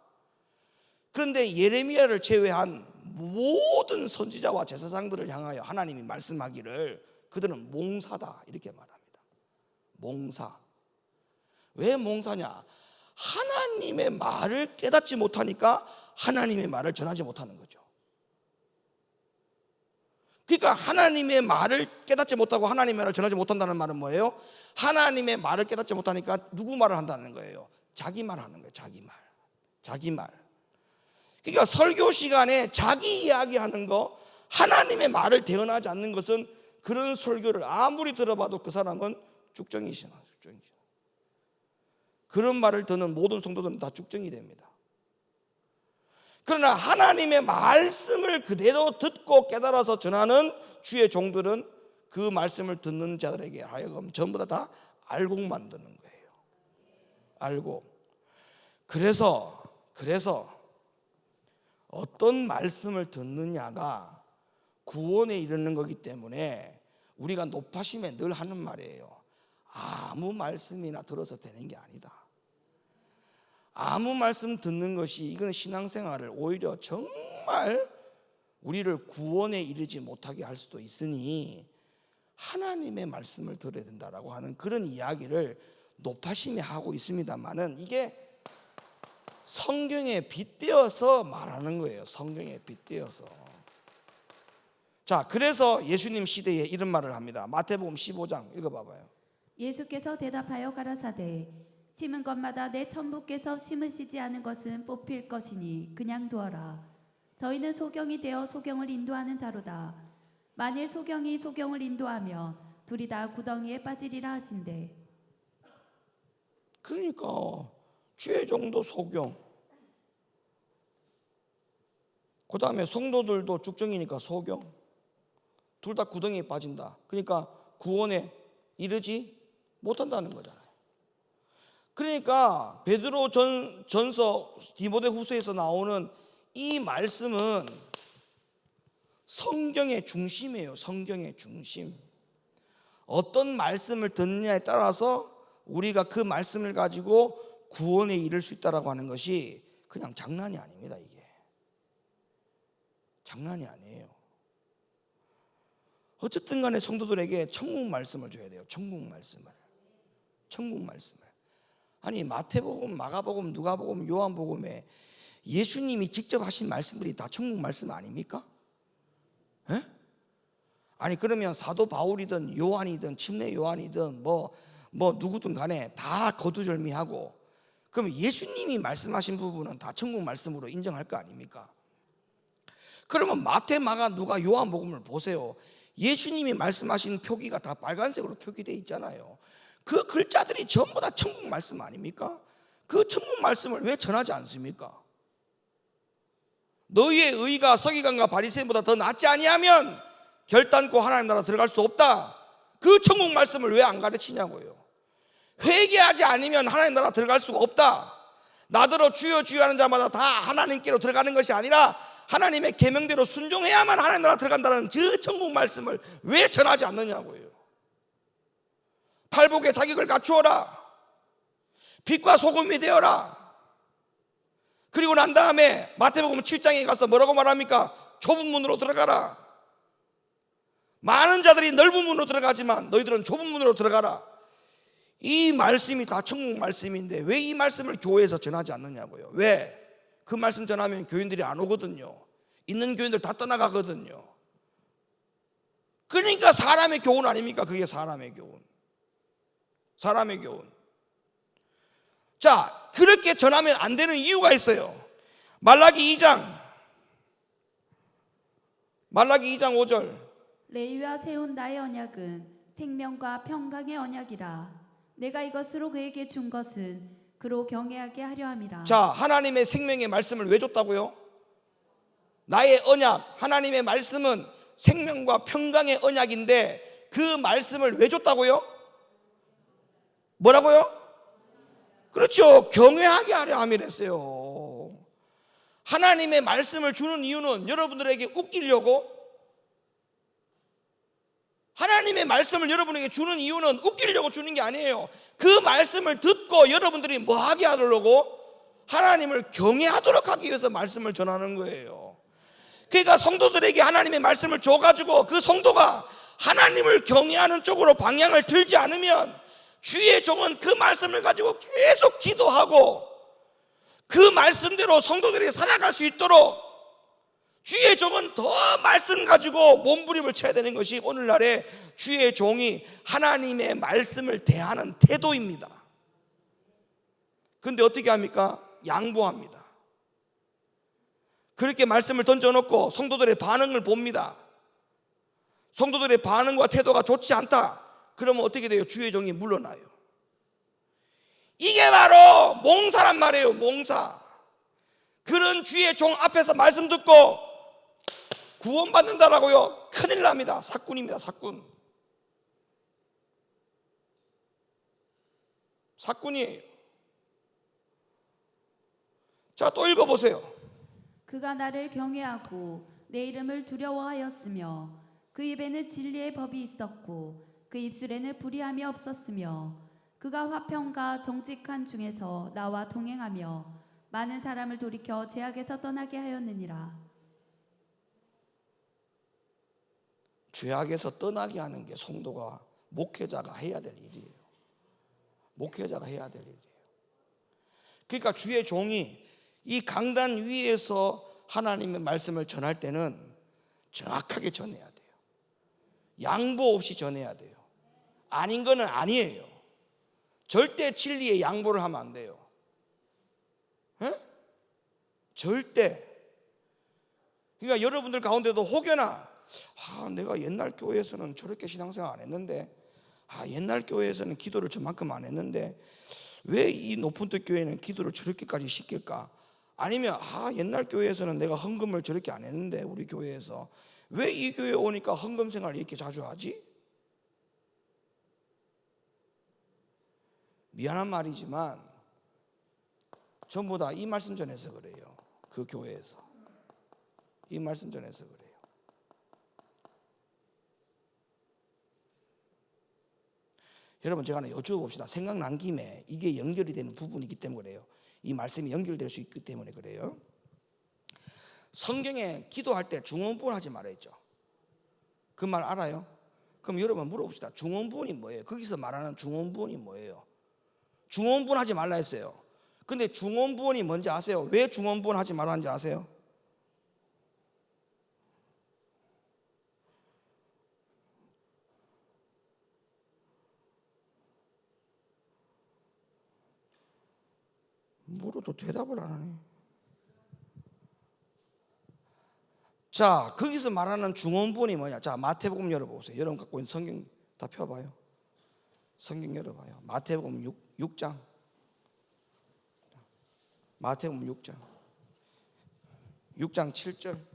그런데 예레미야를 제외한 모든 선지자와 제사장들을 향하여 하나님이 말씀하기를 그들은 몽사다 이렇게 말합니다. 몽사. 왜 몽사냐? 하나님의 말을 깨닫지 못하니까 하나님의 말을 전하지 못하는 거죠. 그러니까 하나님의 말을 깨닫지 못하고 하나님의 말을 전하지 못한다는 말은 뭐예요? 하나님의 말을 깨닫지 못하니까 누구 말을 한다는 거예요? 자기 말 하는 거예요. 자기 말. 그러니까 설교 시간에 자기 이야기하는 거, 하나님의 말을 대언하지 않는 것은 그런 설교를 아무리 들어봐도 그 사람은 쭉정이시나. 그런 말을 듣는 모든 성도들은 다 쭉정이 됩니다. 그러나 하나님의 말씀을 그대로 듣고 깨달아서 전하는 주의 종들은 그 말씀을 듣는 자들에게 하여금 전부 다 알고 만드는 거예요. 알고. 그래서 어떤 말씀을 듣느냐가 구원에 이르는 거기 때문에 우리가 높아심에 늘 하는 말이에요. 아무 말씀이나 들어서 되는 게 아니다. 아무 말씀 듣는 것이 이건 신앙생활을 오히려 정말 우리를 구원에 이르지 못하게 할 수도 있으니 하나님의 말씀을 들어야 된다라고 하는 그런 이야기를 높아심이 하고 있습니다만은 이게 성경에 빗대어서 말하는 거예요. 성경에 빗대어서. 자, 그래서 예수님 시대에 이런 말을 합니다. 마태복음 15장 읽어봐봐요. 예수께서 대답하여 가라사대 심은 것마다 내 천부께서 심으시지 않은 것은 뽑힐 것이니 그냥 두어라. 저희는 소경이 되어 소경을 인도하는 자로다. 만일 소경이 소경을 인도하면 둘이 다 구덩이에 빠지리라 하신대. 그러니까 주의 종도 소경, 그 다음에 성도들도 죽정이니까 소경, 둘 다 구덩이에 빠진다. 그러니까 구원에 이르지 못한다는 거잖아요. 그러니까 베드로 전서 디모데 후서에서 나오는 이 말씀은 성경의 중심이에요. 성경의 중심. 어떤 말씀을 듣느냐에 따라서 우리가 그 말씀을 가지고 구원에 이를 수 있다라고 하는 것이 그냥 장난이 아닙니다. 이게 장난이 아니에요. 어쨌든 간에 성도들에게 천국 말씀을 줘야 돼요. 천국 말씀을. 아니 마태복음, 마가복음, 누가복음, 요한복음에 예수님이 직접 하신 말씀들이 다 천국 말씀 아닙니까? 에? 아니 그러면 사도 바울이든 요한이든 침례 요한이든 뭐 누구든 간에 다 거두절미하고 그럼 예수님이 말씀하신 부분은 다 천국 말씀으로 인정할 거 아닙니까? 그러면 마태, 마가, 누가, 요한복음을 보세요. 예수님이 말씀하신 표기가 다 빨간색으로 표기되어 있잖아요. 그 글자들이 전부 다 천국 말씀 아닙니까? 그 천국 말씀을 왜 전하지 않습니까? 너희의 의가 서기관과 바리새인보다 더 낫지 아니하면 결단코 하나님 나라 들어갈 수 없다. 그 천국 말씀을 왜 안 가르치냐고요. 회개하지 않으면 하나님 나라 들어갈 수가 없다. 나더러 주여 주여 하는 자마다 다 하나님께로 들어가는 것이 아니라 하나님의 계명대로 순종해야만 하나님 나라 들어간다는 저 천국 말씀을 왜 전하지 않느냐고요. 팔복의 자격을 갖추어라. 빛과 소금이 되어라. 그리고 난 다음에 마태복음 7장에 가서 뭐라고 말합니까? 좁은 문으로 들어가라. 많은 자들이 넓은 문으로 들어가지만 너희들은 좁은 문으로 들어가라. 이 말씀이 다 천국 말씀인데 왜 이 말씀을 교회에서 전하지 않느냐고요. 왜? 그 말씀 전하면 교인들이 안 오거든요. 있는 교인들 다 떠나가거든요. 그러니까 사람의 교훈 아닙니까? 그게 사람의 교훈. 사람의 교훈. 자, 그렇게 전하면 안 되는 이유가 있어요. 말라기 2장 5절. 레위와 세운 나의 언약은 생명과 평강의 언약이라. 내가 이것으로 그에게 준 것은 그로 경외하게 하려 함이라. 자, 하나님의 생명의 말씀을 왜 줬다고요? 나의 언약, 하나님의 말씀은 생명과 평강의 언약인데 그 말씀을 왜 줬다고요? 뭐라고요? 그렇죠. 경외하게 하려 함이랬어요. 하나님의 말씀을 주는 이유는 여러분들에게 웃기려고, 하나님의 말씀을 여러분에게 주는 이유는 웃기려고 주는 게 아니에요. 그 말씀을 듣고 여러분들이 뭐 하게 하려고? 하나님을 경외하도록 하기 위해서 말씀을 전하는 거예요. 그러니까 성도들에게 하나님의 말씀을 줘가지고 그 성도가 하나님을 경외하는 쪽으로 방향을 틀지 않으면 주의 종은 그 말씀을 가지고 계속 기도하고 그 말씀대로 성도들이 살아갈 수 있도록 주의 종은 더 말씀 가지고 몸부림을 쳐야 되는 것이 오늘날의 주의 종이 하나님의 말씀을 대하는 태도입니다. 그런데 어떻게 합니까? 양보합니다. 그렇게 말씀을 던져놓고 성도들의 반응을 봅니다. 성도들의 반응과 태도가 좋지 않다. 그러면 어떻게 돼요? 주의 종이 물러나요. 이게 바로 몽사란 말이에요. 몽사. 그런 주의 종 앞에서 말씀 듣고 구원받는다라고요? 큰일 납니다. 사꾼입니다. 사꾼. 사꾼이에요. 자, 또 읽어보세요. 그가 나를 경외하고 내 이름을 두려워하였으며 그 입에는 진리의 법이 있었고 그 입술에는 불의함이 없었으며 그가 화평과 정직한 중에서 나와 동행하며 많은 사람을 돌이켜 죄악에서 떠나게 하였느니라. 죄악에서 떠나게 하는 게 성도가 목회자가 해야 될 일이에요. 목회자가 해야 될 일이에요. 그러니까 주의 종이 이 강단 위에서 하나님의 말씀을 전할 때는 정확하게 전해야 돼요. 양보 없이 전해야 돼요. 아닌 거는 아니에요. 절대 진리에 양보를 하면 안 돼요. 에? 절대. 그러니까 여러분들 가운데도 혹여나 내가 옛날 교회에서는 저렇게 신앙생활 안 했는데 옛날 교회에서는 기도를 저만큼 안 했는데 왜 이 높은 뜻 교회는 기도를 저렇게까지 시킬까? 아니면 옛날 교회에서는 내가 헌금을 저렇게 안 했는데 우리 교회에서 왜 이 교회에 오니까 헌금 생활을 이렇게 자주 하지? 미안한 말이지만 전부 다 이 말씀 전해서 그래요. 그 교회에서 이 말씀 전해서 그래요. 여러분, 제가 하나 여쭤봅시다. 생각난 김에 이게 연결이 되는 부분이기 때문에 그래요. 이 말씀이 연결될 수 있기 때문에 그래요. 성경에 기도할 때 중언부언 하지 말아 했죠. 그 말 알아요? 그럼 여러분 물어봅시다. 중언부언이 뭐예요? 거기서 말하는 중언부언이 뭐예요? 중언부언 하지 말라 했어요. 근데 중언부언이 뭔지 아세요? 왜 중언부언 하지 말라는지 아세요? 물어도 대답을 안 하네. 자, 거기서 말하는 중언부언이 뭐냐? 자, 마태복음 열어보세요. 여러분 갖고 있는 성경 다 펴봐요. 성경 열어봐요. 마태복음 6장. 마태복음 6장 7절.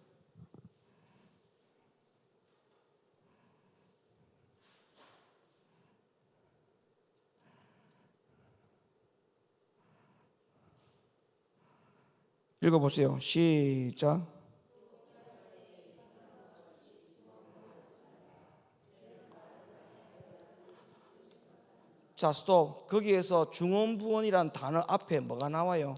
읽어보세요. 시작. 자, 스톱. 거기에서 중언부언이란 단어 앞에 뭐가 나와요?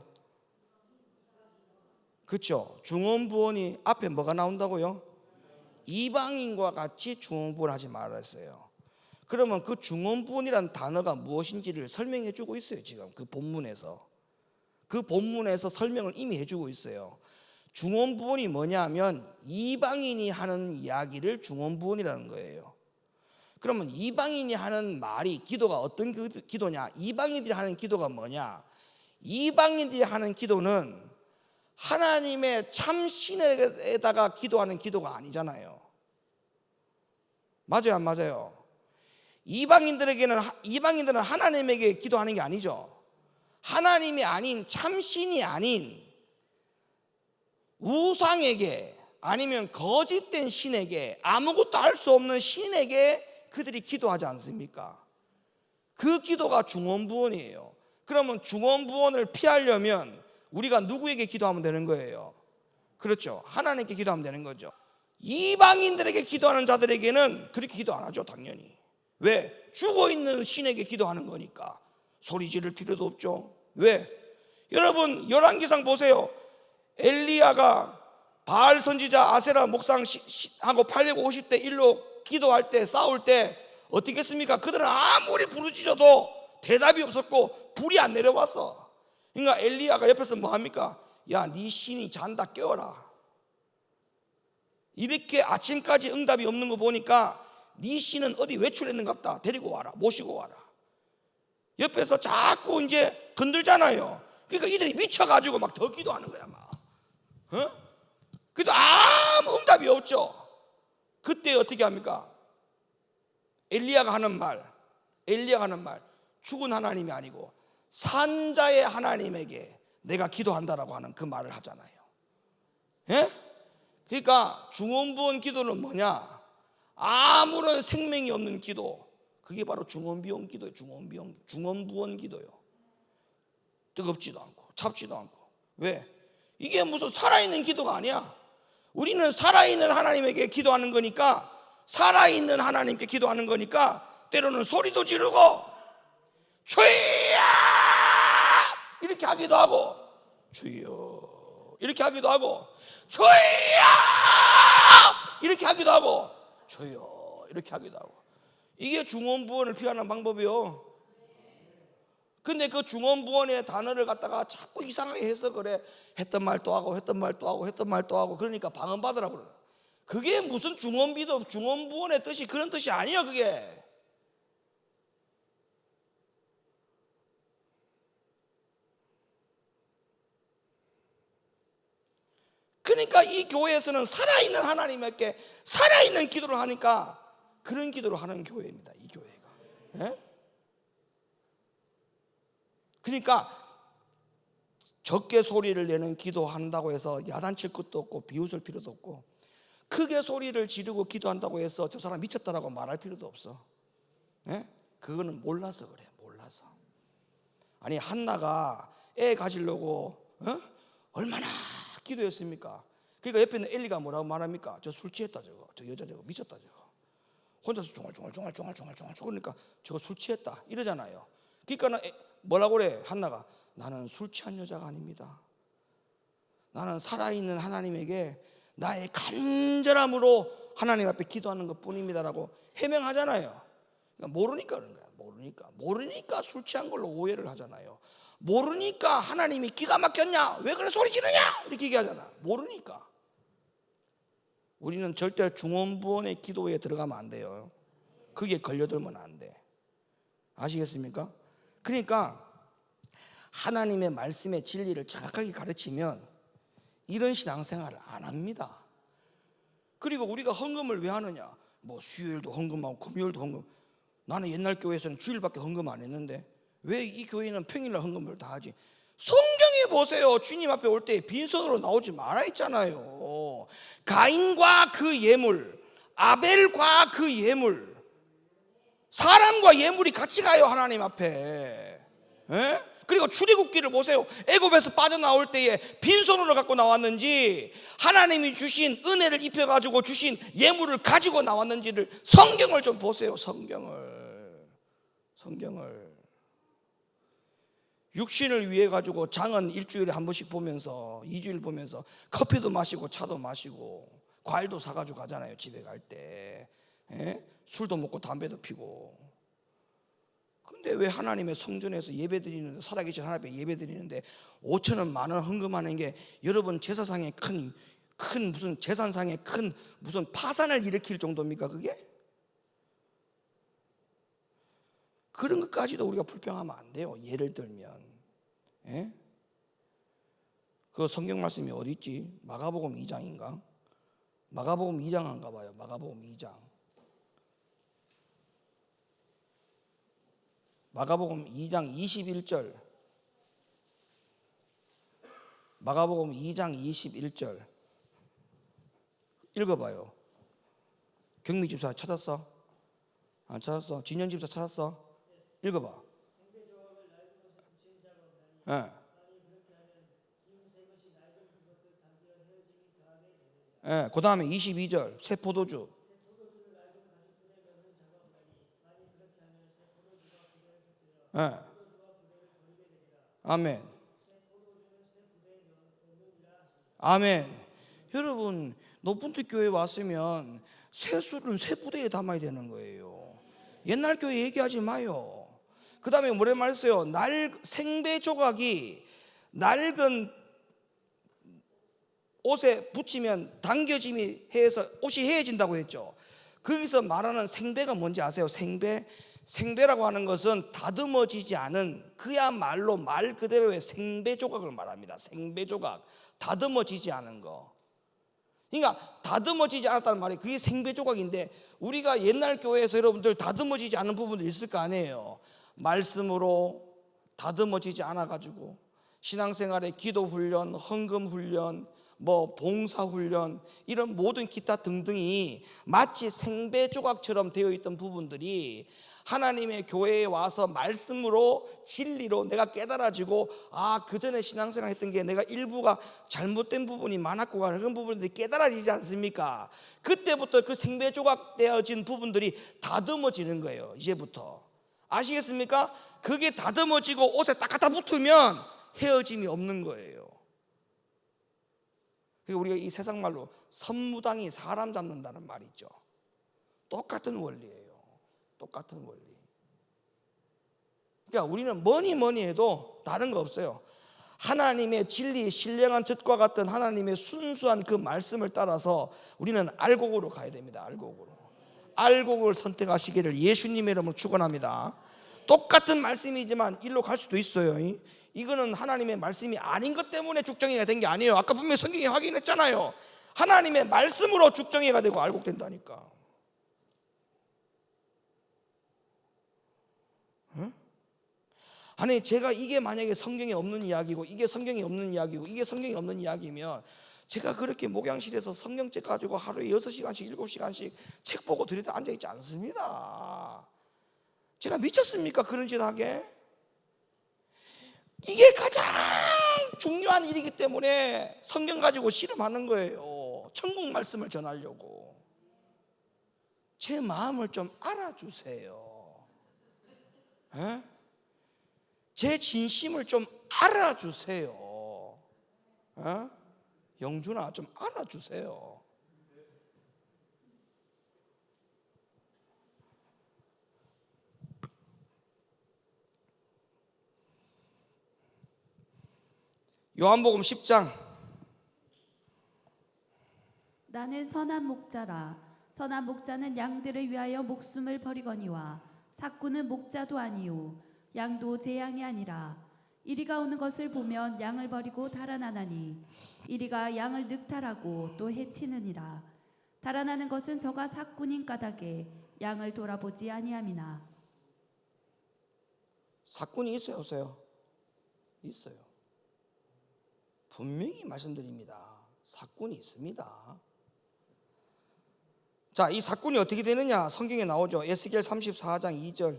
그렇죠? 중언부언이 앞에 뭐가 나온다고요? 이방인과 같이 중언부언하지 말았어요. 그러면 그 중언부언이란 단어가 무엇인지를 설명해 주고 있어요. 지금 그 본문에서 설명을 이미 해주고 있어요. 중언부언이 뭐냐면 이방인이 하는 이야기를 중언부언이라는 거예요. 그러면 이방인이 하는 말이 기도가 어떤 기도냐? 이방인들이 하는 기도가 뭐냐? 이방인들이 하는 기도는 하나님의 참 신에다가 기도하는 기도가 아니잖아요. 맞아요, 안 맞아요? 이방인들은 하나님에게 기도하는 게 아니죠. 하나님이 아닌 참신이 아닌 우상에게 아니면 거짓된 신에게 아무것도 할 수 없는 신에게 그들이 기도하지 않습니까? 그 기도가 중언부언이에요. 그러면 중언부언을 피하려면 우리가 누구에게 기도하면 되는 거예요? 그렇죠. 하나님께 기도하면 되는 거죠. 이방인들에게 기도하는 자들에게는 그렇게 기도 안 하죠, 당연히. 왜? 죽어있는 신에게 기도하는 거니까 소리 지를 필요도 없죠. 왜? 여러분 열왕기상 보세요. 엘리야가 바알 선지자 아세라 목상하고 850대 1로 기도할 때, 싸울 때 어떻게 했습니까? 그들은 아무리 부르짖어도 대답이 없었고 불이 안 내려왔어. 그러니까 엘리야가 옆에서 뭐 합니까? 야, 네 신이 잔다, 깨워라. 이렇게 아침까지 응답이 없는 거 보니까 네 신은 어디 외출했는갑다, 데리고 와라, 모시고 와라. 옆에서 자꾸 이제 건들잖아요. 그러니까 이들이 미쳐가지고 막 더 기도하는 거야, 막. 그래도 아무 응답이 없죠. 그때 어떻게 합니까? 엘리야가 하는 말, 죽은 하나님이 아니고 산자의 하나님에게 내가 기도한다라고 하는 그 말을 하잖아요. 예? 그러니까 중언부언 기도는 뭐냐? 아무런 생명이 없는 기도, 그게 바로 중언부언 기도예요. 중언부언 기도요. 뜨겁지도 않고 찹지도 않고. 왜? 이게 무슨 살아있는 기도가 아니야. 우리는 살아있는 하나님에게 기도하는 거니까, 살아있는 하나님께 기도하는 거니까 때로는 소리도 지르고 주여 이렇게 하기도 하고, 주여 이렇게 하기도 하고, 주여 이렇게 하기도 하고, 주여 이렇게 하기도 하고. 이게 중언부언을 피하는 방법이요. 근데 그 중언부언의 단어를 갖다가 자꾸 이상하게 해석을 해. 했던 말 또 하고, 했던 말 또 하고, 했던 말 또 하고, 그러니까 방언받으라고 그래요. 그게 무슨 중언부언의 뜻이 그런 뜻이 아니에요, 그게. 그러니까 이 교회에서는 살아있는 하나님께 살아있는 기도를 하니까 그런 기도를 하는 교회입니다, 이 교회가. 예? 그러니까 적게 소리를 내는 기도한다고 해서 야단칠 것도 없고 비웃을 필요도 없고, 크게 소리를 지르고 기도한다고 해서 저 사람 미쳤다라고 말할 필요도 없어. 예? 그거는 몰라서 그래, 몰라서. 아니 한나가 애 가지려고 얼마나 기도했습니까? 그러니까 옆에 있는 엘리가 뭐라고 말합니까? 저 술 취했다, 저 여자 저거 미쳤다, 저거 혼자서 중얼중얼 그러니까 저거 술 취했다 이러잖아요. 그러니까 뭐라고 그래 한나가? 나는 술 취한 여자가 아닙니다. 나는 살아있는 하나님에게 나의 간절함으로 하나님 앞에 기도하는 것 뿐입니다라고 해명하잖아요. 그러니까 모르니까 그런 거야. 모르니까 술 취한 걸로 오해를 하잖아요. 모르니까 하나님이 기가 막혔냐, 왜 그래 소리 지르냐 이렇게 얘기하잖아. 모르니까. 우리는 절대 중언부언의 기도에 들어가면 안 돼요. 그게 걸려들면 안 돼. 아시겠습니까? 그러니까 하나님의 말씀의 진리를 정확하게 가르치면 이런 신앙생활을 안 합니다. 그리고 우리가 헌금을 왜 하느냐? 뭐 수요일도 헌금하고 금요일도 헌금. 나는 옛날 교회에서는 주일밖에 헌금 안 했는데 왜 이 교회는 평일날 헌금을 다 하지? 성경에 보세요. 주님 앞에 올 때 빈손으로 나오지 말아 있잖아요. 가인과 그 예물, 아벨과 그 예물, 사람과 예물이 같이 가요, 하나님 앞에. 에? 그리고 출애굽기를 보세요. 애굽에서 빠져나올 때에 빈손으로 갖고 나왔는지, 하나님이 주신 은혜를 입혀가지고 주신 예물을 가지고 나왔는지를 성경을 좀 보세요. 성경을 육신을 위해 가지고 장은 일주일에 한 번씩 보면서, 2주일 보면서 커피도 마시고 차도 마시고 과일도 사가지고 가잖아요, 집에 갈 때. 술도 먹고 담배도 피고. 근데 왜 하나님의 성전에서 예배드리는데, 살아계신 하나님 앞에 예배드리는데 5,000원, 10,000원 헌금하는 게 여러분 제사상에 큰 무슨 재산상에 큰 무슨 파산을 일으킬 정도입니까, 그게? 그런 것까지도 우리가 불평하면 안 돼요. 예를 들면 그 성경 말씀이 어디 있지? 마가복음 2장인가? 마가복음 2장인가 봐요. 마가복음 2장. 마가복음 2장 21절. 마가복음 2장 21절 읽어봐요. 경미 집사 찾았어? 안 찾았어? 진현 집사 찾았어? 읽어봐. 예, 그 다음에 22절 새 포도주. 예. 아멘. 아멘. 여러분 높은 데 교회 왔으면 새 술은 새 부대에 담아야 되는 거예요. 옛날 교회 얘기하지 마요. 그 다음에 뭐래 말했어요? 생배 조각이 낡은 옷에 붙이면 당겨짐이 해서 옷이 헤어진다고 했죠. 거기서 말하는 생배가 뭔지 아세요? 생배라고 하는 것은 다듬어지지 않은 그야말로 말 그대로의 생배 조각을 말합니다. 생배 조각, 다듬어지지 않은 거. 그러니까 다듬어지지 않았다는 말이 그게 생배 조각인데, 우리가 옛날 교회에서 여러분들 다듬어지지 않은 부분도 있을 거 아니에요. 말씀으로 다듬어지지 않아가지고 신앙생활의 기도 훈련, 헌금 훈련, 봉사 훈련, 이런 모든 기타 등등이 마치 생배 조각처럼 되어 있던 부분들이 하나님의 교회에 와서 말씀으로 진리로 내가 깨달아지고, 그 전에 신앙생활 했던 게 내가 일부가 잘못된 부분이 많았고 그런 부분들이 깨달아지지 않습니까? 그때부터 그 생배 조각 되어진 부분들이 다듬어지는 거예요. 이제부터 아시겠습니까? 그게 다듬어지고 옷에 딱 갖다 붙으면 헤어짐이 없는 거예요. 우리가 이 세상 말로 선무당이 사람 잡는다는 말이 있죠. 똑같은 원리예요. 똑같은 원리. 그러니까 우리는 뭐니 해도 다른 거 없어요. 하나님의 진리, 신령한 젖과 같은 하나님의 순수한 그 말씀을 따라서 우리는 알곡으로 가야 됩니다. 알곡을 선택하시기를 예수님의 이름으로 축원합니다. 똑같은 말씀이지만 일로 갈 수도 있어요. 이거는 하나님의 말씀이 아닌 것 때문에 죽정이가 된 게 아니에요. 아까 분명히 성경에 확인했잖아요. 하나님의 말씀으로 죽정이가 되고 알곡된다니까. 응? 아니 제가 이게 만약에 성경에 없는 이야기고 이게 성경에 없는 이야기고 이게 성경에 없는 이야기면 제가 그렇게 목양실에서 성경책 가지고 하루에 6시간씩 7시간씩 책 보고 들여다 앉아있지 않습니다. 제가 미쳤습니까? 그런 짓 하게? 이게 가장 중요한 일이기 때문에 성경 가지고 씨름하는 거예요. 천국 말씀을 전하려고. 제 마음을 좀 알아주세요. 에? 제 진심을 좀 알아주세요. 에? 영준아 좀 알아주세요. 요한복음 10장. 나는 선한 목자라. 선한 목자는 양들을 위하여 목숨을 버리거니와 삭구는 목자도 아니요 양도 제 양이 아니라. 이리가 오는 것을 보면 양을 버리고 달아나나니 이리가 양을 늑탈하고 또 해치느니라. 달아나는 것은 저가 삭군인 까닭에 양을 돌아보지 아니함이나. 사건이 있어요, 없어요? 있어요. 분명히 말씀드립니다. 사건이 있습니다. 자, 이 사건이 어떻게 되느냐? 성경에 나오죠. 에스겔 34장 2절.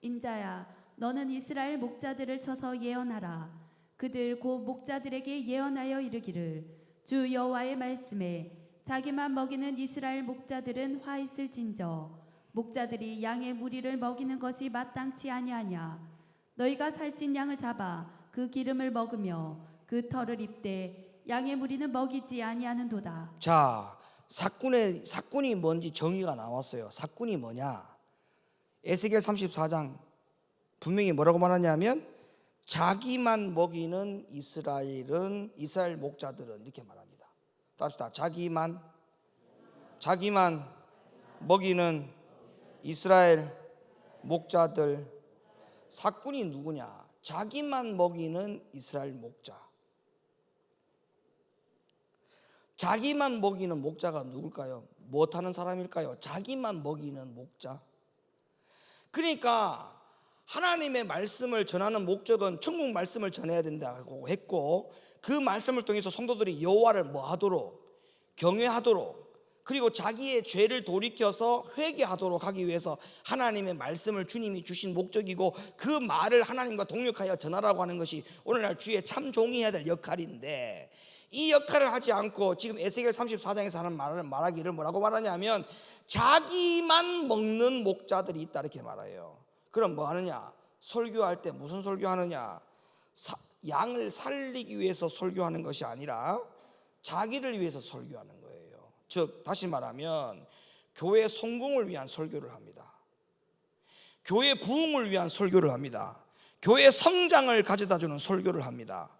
인자야, 너는 이스라엘 목자들을 쳐서 예언하라. 그들 곧 목자들에게 예언하여 이르기를 주 여호와의 말씀에 자기만 먹이는 이스라엘 목자들은 화 있을진저 목자들이 양의 무리를 먹이는 것이 마땅치 아니하냐. 너희가 살찐 양을 잡아 그 기름을 먹으며 그 털을 입되 양의 무리는 먹이지 아니하는도다. 자, 사꾼이 뭔지 정의가 나왔어요. 사꾼이 뭐냐? 에스겔 34장 분명히 뭐라고 말하냐면 자기만 먹이는 이스라엘 목자들은 이렇게 말합니다. 따라합시다. 자기만 먹이는 이스라엘 목자들. 사꾼이 누구냐? 자기만 먹이는 이스라엘 목자. 자기만 먹이는 목자가 누굴까요? 무엇하는 사람일까요? 자기만 먹이는 목자. 그러니까 하나님의 말씀을 전하는 목적은 천국 말씀을 전해야 된다고 했고, 그 말씀을 통해서 성도들이 여호와를 뭐하도록? 경외하도록, 그리고 자기의 죄를 돌이켜서 회개하도록 하기 위해서 하나님의 말씀을 주님이 주신 목적이고, 그 말을 하나님과 동역하여 전하라고 하는 것이 오늘날 주의 참 종이 해야 될 역할인데, 이 역할을 하지 않고 지금 에스겔 34장에서 하는 말하기를 뭐라고 말하냐면 자기만 먹는 목자들이 있다 이렇게 말해요. 그럼 뭐 하느냐? 설교할 때 무슨 설교하느냐? 양을 살리기 위해서 설교하는 것이 아니라 자기를 위해서 설교하는 거예요. 즉 다시 말하면 교회 성공을 위한 설교를 합니다. 교회 부흥을 위한 설교를 합니다. 교회 성장을 가져다주는 설교를 합니다.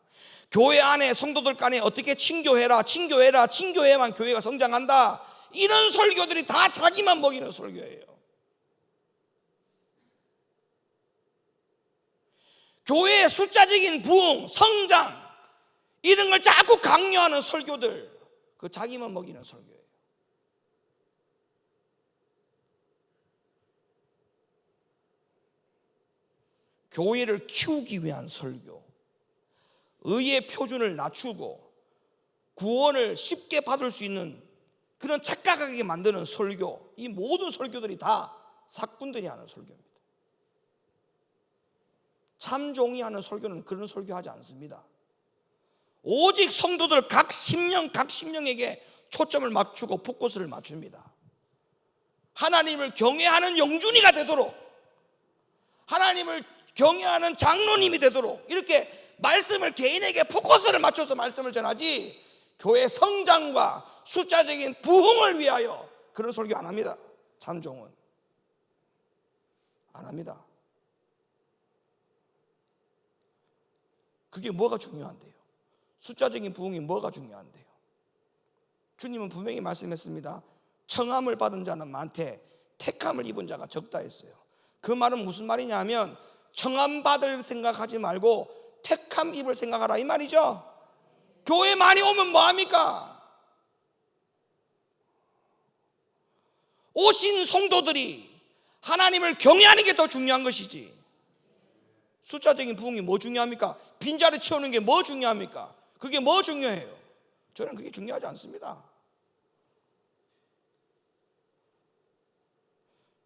교회 안에 성도들 간에 어떻게 친교해라, 친교해야만 교회가 성장한다, 이런 설교들이 다 자기만 먹이는 설교예요. 교회의 숫자적인 부흥, 성장 이런 걸 자꾸 강요하는 설교들, 그 자기만 먹이는 설교예요. 교회를 키우기 위한 설교, 의의 표준을 낮추고 구원을 쉽게 받을 수 있는 그런 착각하게 만드는 설교, 이 모든 설교들이 다 사꾼들이 하는 설교입니다. 참종이 하는 설교는 그런 설교하지 않습니다. 오직 성도들 각 심령에게 초점을 맞추고 포커스를 맞춥니다. 하나님을 경외하는 영준이가 되도록, 하나님을 경외하는 장로님이 되도록 이렇게 말씀을 개인에게 포커스를 맞춰서 말씀을 전하지, 교회 성장과 숫자적인 부흥을 위하여 그런 설교 안 합니다. 참종은 안 합니다. 그게 뭐가 중요한데요? 숫자적인 부흥이 뭐가 중요한데요? 주님은 분명히 말씀했습니다. 청함을 받은 자는 많되 택함을 입은 자가 적다 했어요. 그 말은 무슨 말이냐면 청함 받을 생각하지 말고 택함 입을 생각하라 이 말이죠. 교회 많이 오면 뭐합니까? 오신 성도들이 하나님을 경외하는 게 더 중요한 것이지, 숫자적인 부흥이 뭐 중요합니까? 빈자리 채우는 게 뭐 중요합니까? 그게 뭐 중요해요? 저는 그게 중요하지 않습니다.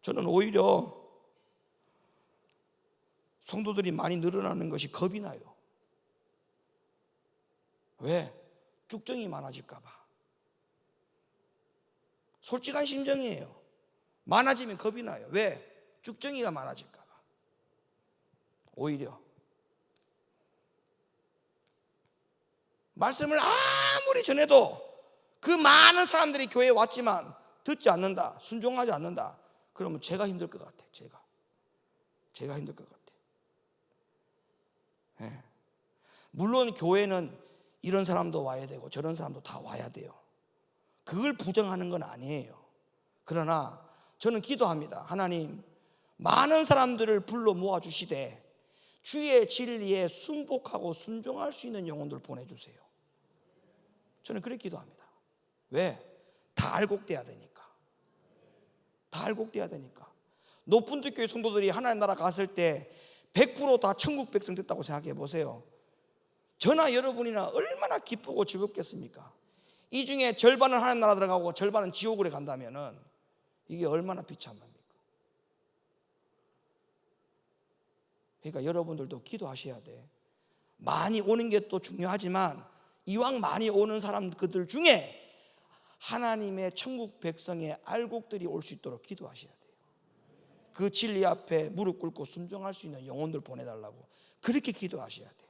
저는 오히려 성도들이 많이 늘어나는 것이 겁이 나요. 왜? 쭉정이 많아질까 봐. 솔직한 심정이에요. 많아지면 겁이 나요. 왜? 쭉정이가 많아질까 봐. 오히려 말씀을 아무리 전해도 그 많은 사람들이 교회에 왔지만 듣지 않는다, 순종하지 않는다, 그러면 제가 힘들 것 같아. 제가 힘들 것 같아. 네. 물론 교회는 이런 사람도 와야 되고 저런 사람도 다 와야 돼요. 그걸 부정하는 건 아니에요. 그러나 저는 기도합니다. 하나님, 많은 사람들을 불러 모아주시되 주의 진리에 순복하고 순종할 수 있는 영혼들 보내주세요. 저는 그렇게 기도합니다. 왜? 다 알곡돼야 되니까. 다 알곡돼야 되니까. 높은 교회 성도들이 하나님 나라 갔을 때 100% 다 천국 백성 됐다고 생각해 보세요. 저나 여러분이나 얼마나 기쁘고 즐겁겠습니까? 이 중에 절반은 하나님 나라 들어가고 절반은 지옥으로 간다면은 이게 얼마나 비참합니까? 그러니까 여러분들도 기도하셔야 돼. 많이 오는 게 또 중요하지만 이왕 많이 오는 사람들 중에 하나님의 천국 백성의 알곡들이 올 수 있도록 기도하셔야 돼요. 그 진리 앞에 무릎 꿇고 순종할 수 있는 영혼들 보내달라고 그렇게 기도하셔야 돼요.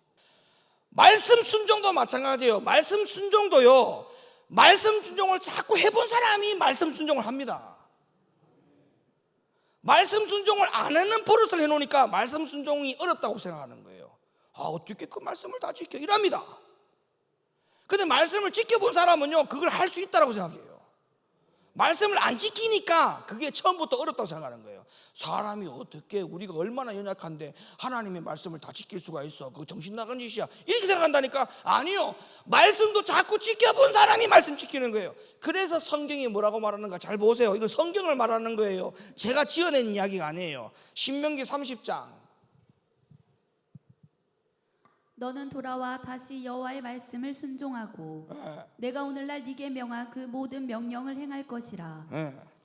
말씀 순종도 마찬가지예요. 말씀 순종도요, 말씀 순종을 자꾸 해본 사람이 말씀 순종을 합니다. 말씀 순종을 안 하는 버릇을 해놓으니까 말씀 순종이 어렵다고 생각하는 거예요. 어떻게 그 말씀을 다 지켜? 이랍니다. 근데 말씀을 지켜본 사람은요, 그걸 할 수 있다고 생각해요. 말씀을 안 지키니까 그게 처음부터 어렵다고 생각하는 거예요. 사람이 어떻게, 우리가 얼마나 연약한데 하나님의 말씀을 다 지킬 수가 있어? 그거 정신 나간 짓이야, 이렇게 생각한다니까. 아니요, 말씀도 자꾸 지켜본 사람이 말씀 지키는 거예요. 그래서 성경이 뭐라고 말하는가 잘 보세요. 이거 성경을 말하는 거예요. 제가 지어낸 이야기가 아니에요. 신명기 30장. 너는 돌아와 다시 여호와의 말씀을 순종하고 내가 오늘날 네게 명한 그 모든 명령을 행할 것이라.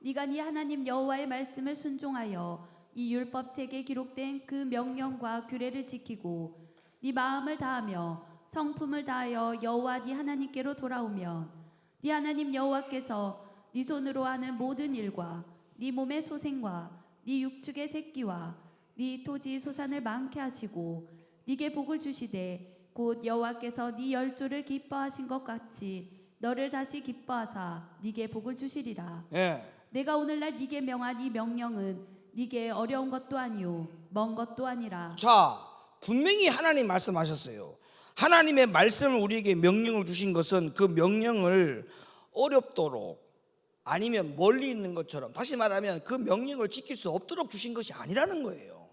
네가 네 하나님 여호와의 말씀을 순종하여 이 율법책에 기록된 그 명령과 규례를 지키고 네 마음을 다하며 성품을 다하여 여호와 네 하나님께로 돌아오면 네 하나님 여호와께서 네 손으로 하는 모든 일과 네 몸의 소생과 네 육축의 새끼와 네 토지 소산을 많게 하시고 네게 복을 주시되 곧 여호와께서 네 열조를 기뻐하신 것 같이 너를 다시 기뻐하사 네게 복을 주시리라. 예. 내가 오늘날 네게 명한 이 명령은 네게 어려운 것도 아니요 먼 것도 아니라. 자, 분명히 하나님 말씀하셨어요. 하나님의 말씀을 우리에게 명령을 주신 것은 그 명령을 어렵도록 아니면 멀리 있는 것처럼, 다시 말하면 그 명령을 지킬 수 없도록 주신 것이 아니라는 거예요.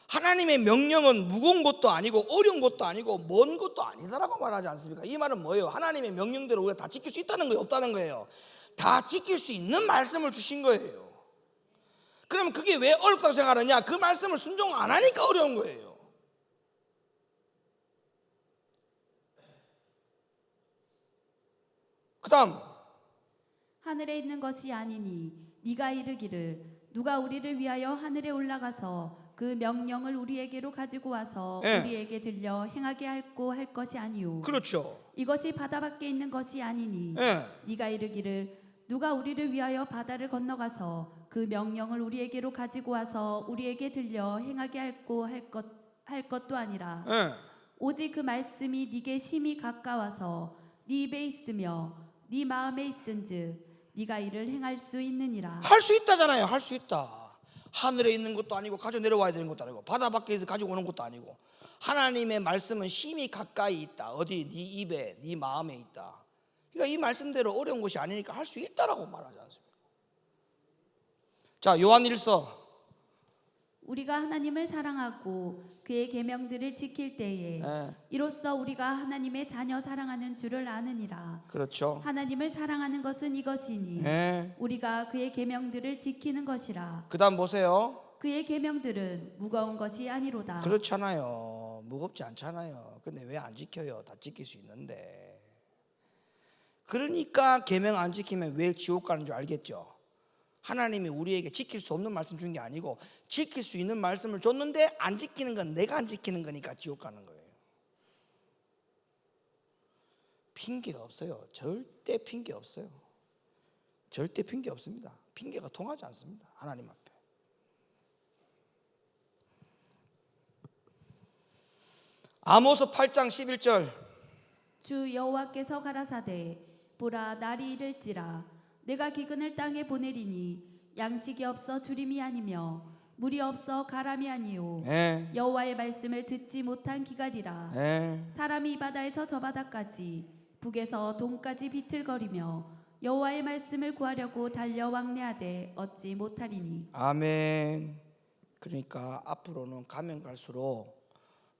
하나님의 명령은 무거운 것도 아니고 어려운 것도 아니고 먼 것도 아니다라고 말하지 않습니까? 이 말은 뭐예요? 하나님의 명령대로 우리가 다 지킬 수 있다는 거예요, 없다는 거예요? 다 지킬 수 있는 말씀을 주신 거예요. 그럼 그게 왜 어렵다고 생각하느냐? 그 말씀을 순종 안 하니까 어려운 거예요. 그 다음, 하늘에 있는 것이 아니니 네가 이르기를 누가 우리를 위하여 하늘에 올라가서 그 명령을 우리에게로 가지고 와서 예. 우리에게 들려 행하게 할고 할 것이 아니요 그렇죠. 이것이 바다 밖에 있는 것이 아니니 예. 네가 이르기를 누가 우리를 위하여 바다를 건너가서 그 명령을 우리에게로 가지고 와서 우리에게 들려 행하게 할고 할 것도 아니라. 예. 오직 그 말씀이 네게 심히 가까워서 네 입에 있으며 네 마음에 있은즉 네가 이를 행할 수 있느니라. 할 수 있다잖아요. 할 수 있다. 하늘에 있는 것도 아니고 가져 내려와야 되는 것도 아니고 바다 밖에 가지고 오는 것도 아니고 하나님의 말씀은 심히 가까이 있다. 어디? 네 입에, 네 마음에 있다. 그러니까 이 말씀대로 어려운 것이 아니니까 할 수 있다라고 말하지 않습니까? 자, 요한일서 우리가 하나님을 사랑하고 그의 계명들을 지킬 때에 예. 이로써 우리가 하나님의 자녀 사랑하는 줄을 아느니라. 그렇죠. 하나님을 사랑하는 것은 이것이니 예. 우리가 그의 계명들을 지키는 것이라. 그 다음 보세요. 그의 계명들은 무거운 것이 아니로다. 그렇잖아요. 무겁지 않잖아요. 근데 왜 안 지켜요? 다 지킬 수 있는데. 그러니까 계명 안 지키면 왜 지옥 가는 줄 알겠죠? 하나님이 우리에게 지킬 수 없는 말씀 준 게 아니고 지킬 수 있는 말씀을 줬는데 안 지키는 건 내가 안 지키는 거니까 지옥 가는 거예요. 핑계가 없어요. 절대 핑계 없어요. 절대 핑계 없습니다. 핑계가 통하지 않습니다. 하나님 앞에. 아모스 8장 11절. 주 여호와께서 가라사대 보라 날이 이를지라 내가 기근을 땅에 보내리니 양식이 없어 주림이 아니며 물이 없어 가람이 아니요 예. 여호와의 말씀을 듣지 못한 기갈이라. 예. 사람이 이 바다에서 저 바다까지 북에서 동까지 비틀거리며 여호와의 말씀을 구하려고 달려 왕래하되 얻지 못하리니. 아멘. 그러니까 앞으로는 가면 갈수록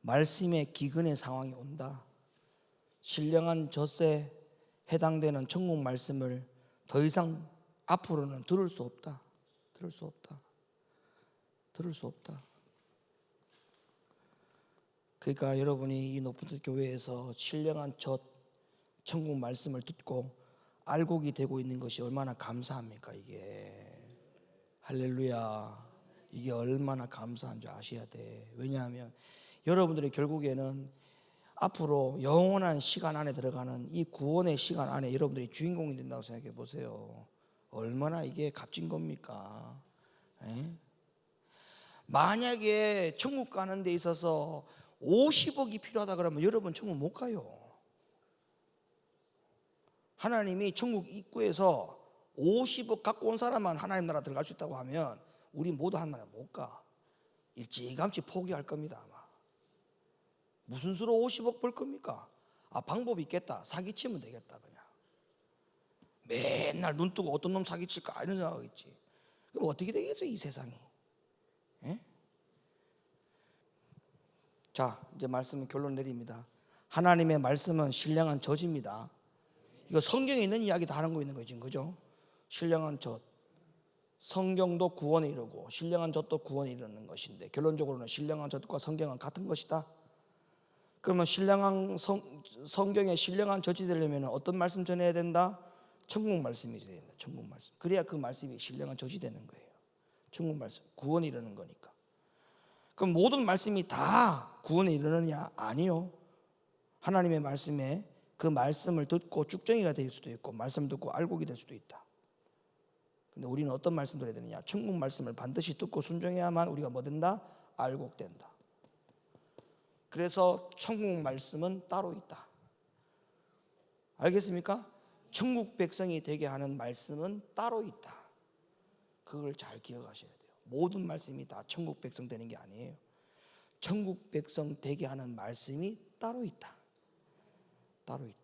말씀의 기근의 상황이 온다. 신령한 젖에 해당되는 천국 말씀을 더 이상 앞으로는 들을 수 없다. 들을 수 없다. 들을 수 없다. 그러니까 여러분이 이 높은 뜻 교회에서 신령한 젖 천국 말씀을 듣고 알곡이 되고 있는 것이 얼마나 감사합니까? 이게 할렐루야. 이게 얼마나 감사한 줄 아셔야 돼. 왜냐하면 여러분들이 결국에는 앞으로 영원한 시간 안에 들어가는 이 구원의 시간 안에 여러분들이 주인공이 된다고 생각해 보세요. 얼마나 이게 값진 겁니까? 에? 만약에 천국 가는 데 있어서 50억이 필요하다 그러면 여러분 천국 못 가요. 하나님이 천국 입구에서 50억 갖고 온 사람만 하나님 나라 들어갈 수 있다고 하면 우리 모두 하나님 나라 못 가. 일찌감치 포기할 겁니다. 아마. 무슨 수로 50억 벌 겁니까? 아, 방법이 있겠다. 사기치면 되겠다. 그냥 맨날 눈 뜨고 어떤 놈 사기칠까 이런 생각하겠지. 그럼 어떻게 되겠어요 이 세상이? 예? 자, 이제 말씀은 결론 내립니다. 하나님의 말씀은 신령한 젖입니다. 이거 성경에 있는 이야기 다 하는 거 있는 거죠, 지금 그죠? 신령한 젖. 성경도 구원에 이르고 신령한 젖도 구원에 이르는 것인데 결론적으로는 신령한 젖과 성경은 같은 것이다. 그러면 신령한 성경에 신령한 젖이 되려면 어떤 말씀 전해야 된다? 천국 말씀이 돼야 된다. 천국 말씀. 그래야 그 말씀이 신령한 젖이 되는 거예요. 천국 말씀. 구원에 이르는 거니까. 그럼 모든 말씀이 다 구원에 이르느냐? 아니요. 하나님의 말씀에 그 말씀을 듣고 쭉정이가 될 수도 있고 말씀 듣고 알곡이 될 수도 있다. 근데 우리는 어떤 말씀 들어야 되느냐? 천국 말씀을 반드시 듣고 순종해야만 우리가 뭐 된다? 알곡된다. 그래서 천국 말씀은 따로 있다. 알겠습니까? 천국 백성이 되게 하는 말씀은 따로 있다. 그걸 잘 기억하셔야 돼요. 모든 말씀이 다 천국 백성 되는 게 아니에요. 천국 백성 되게 하는 말씀이 따로 있다. 따로 있다.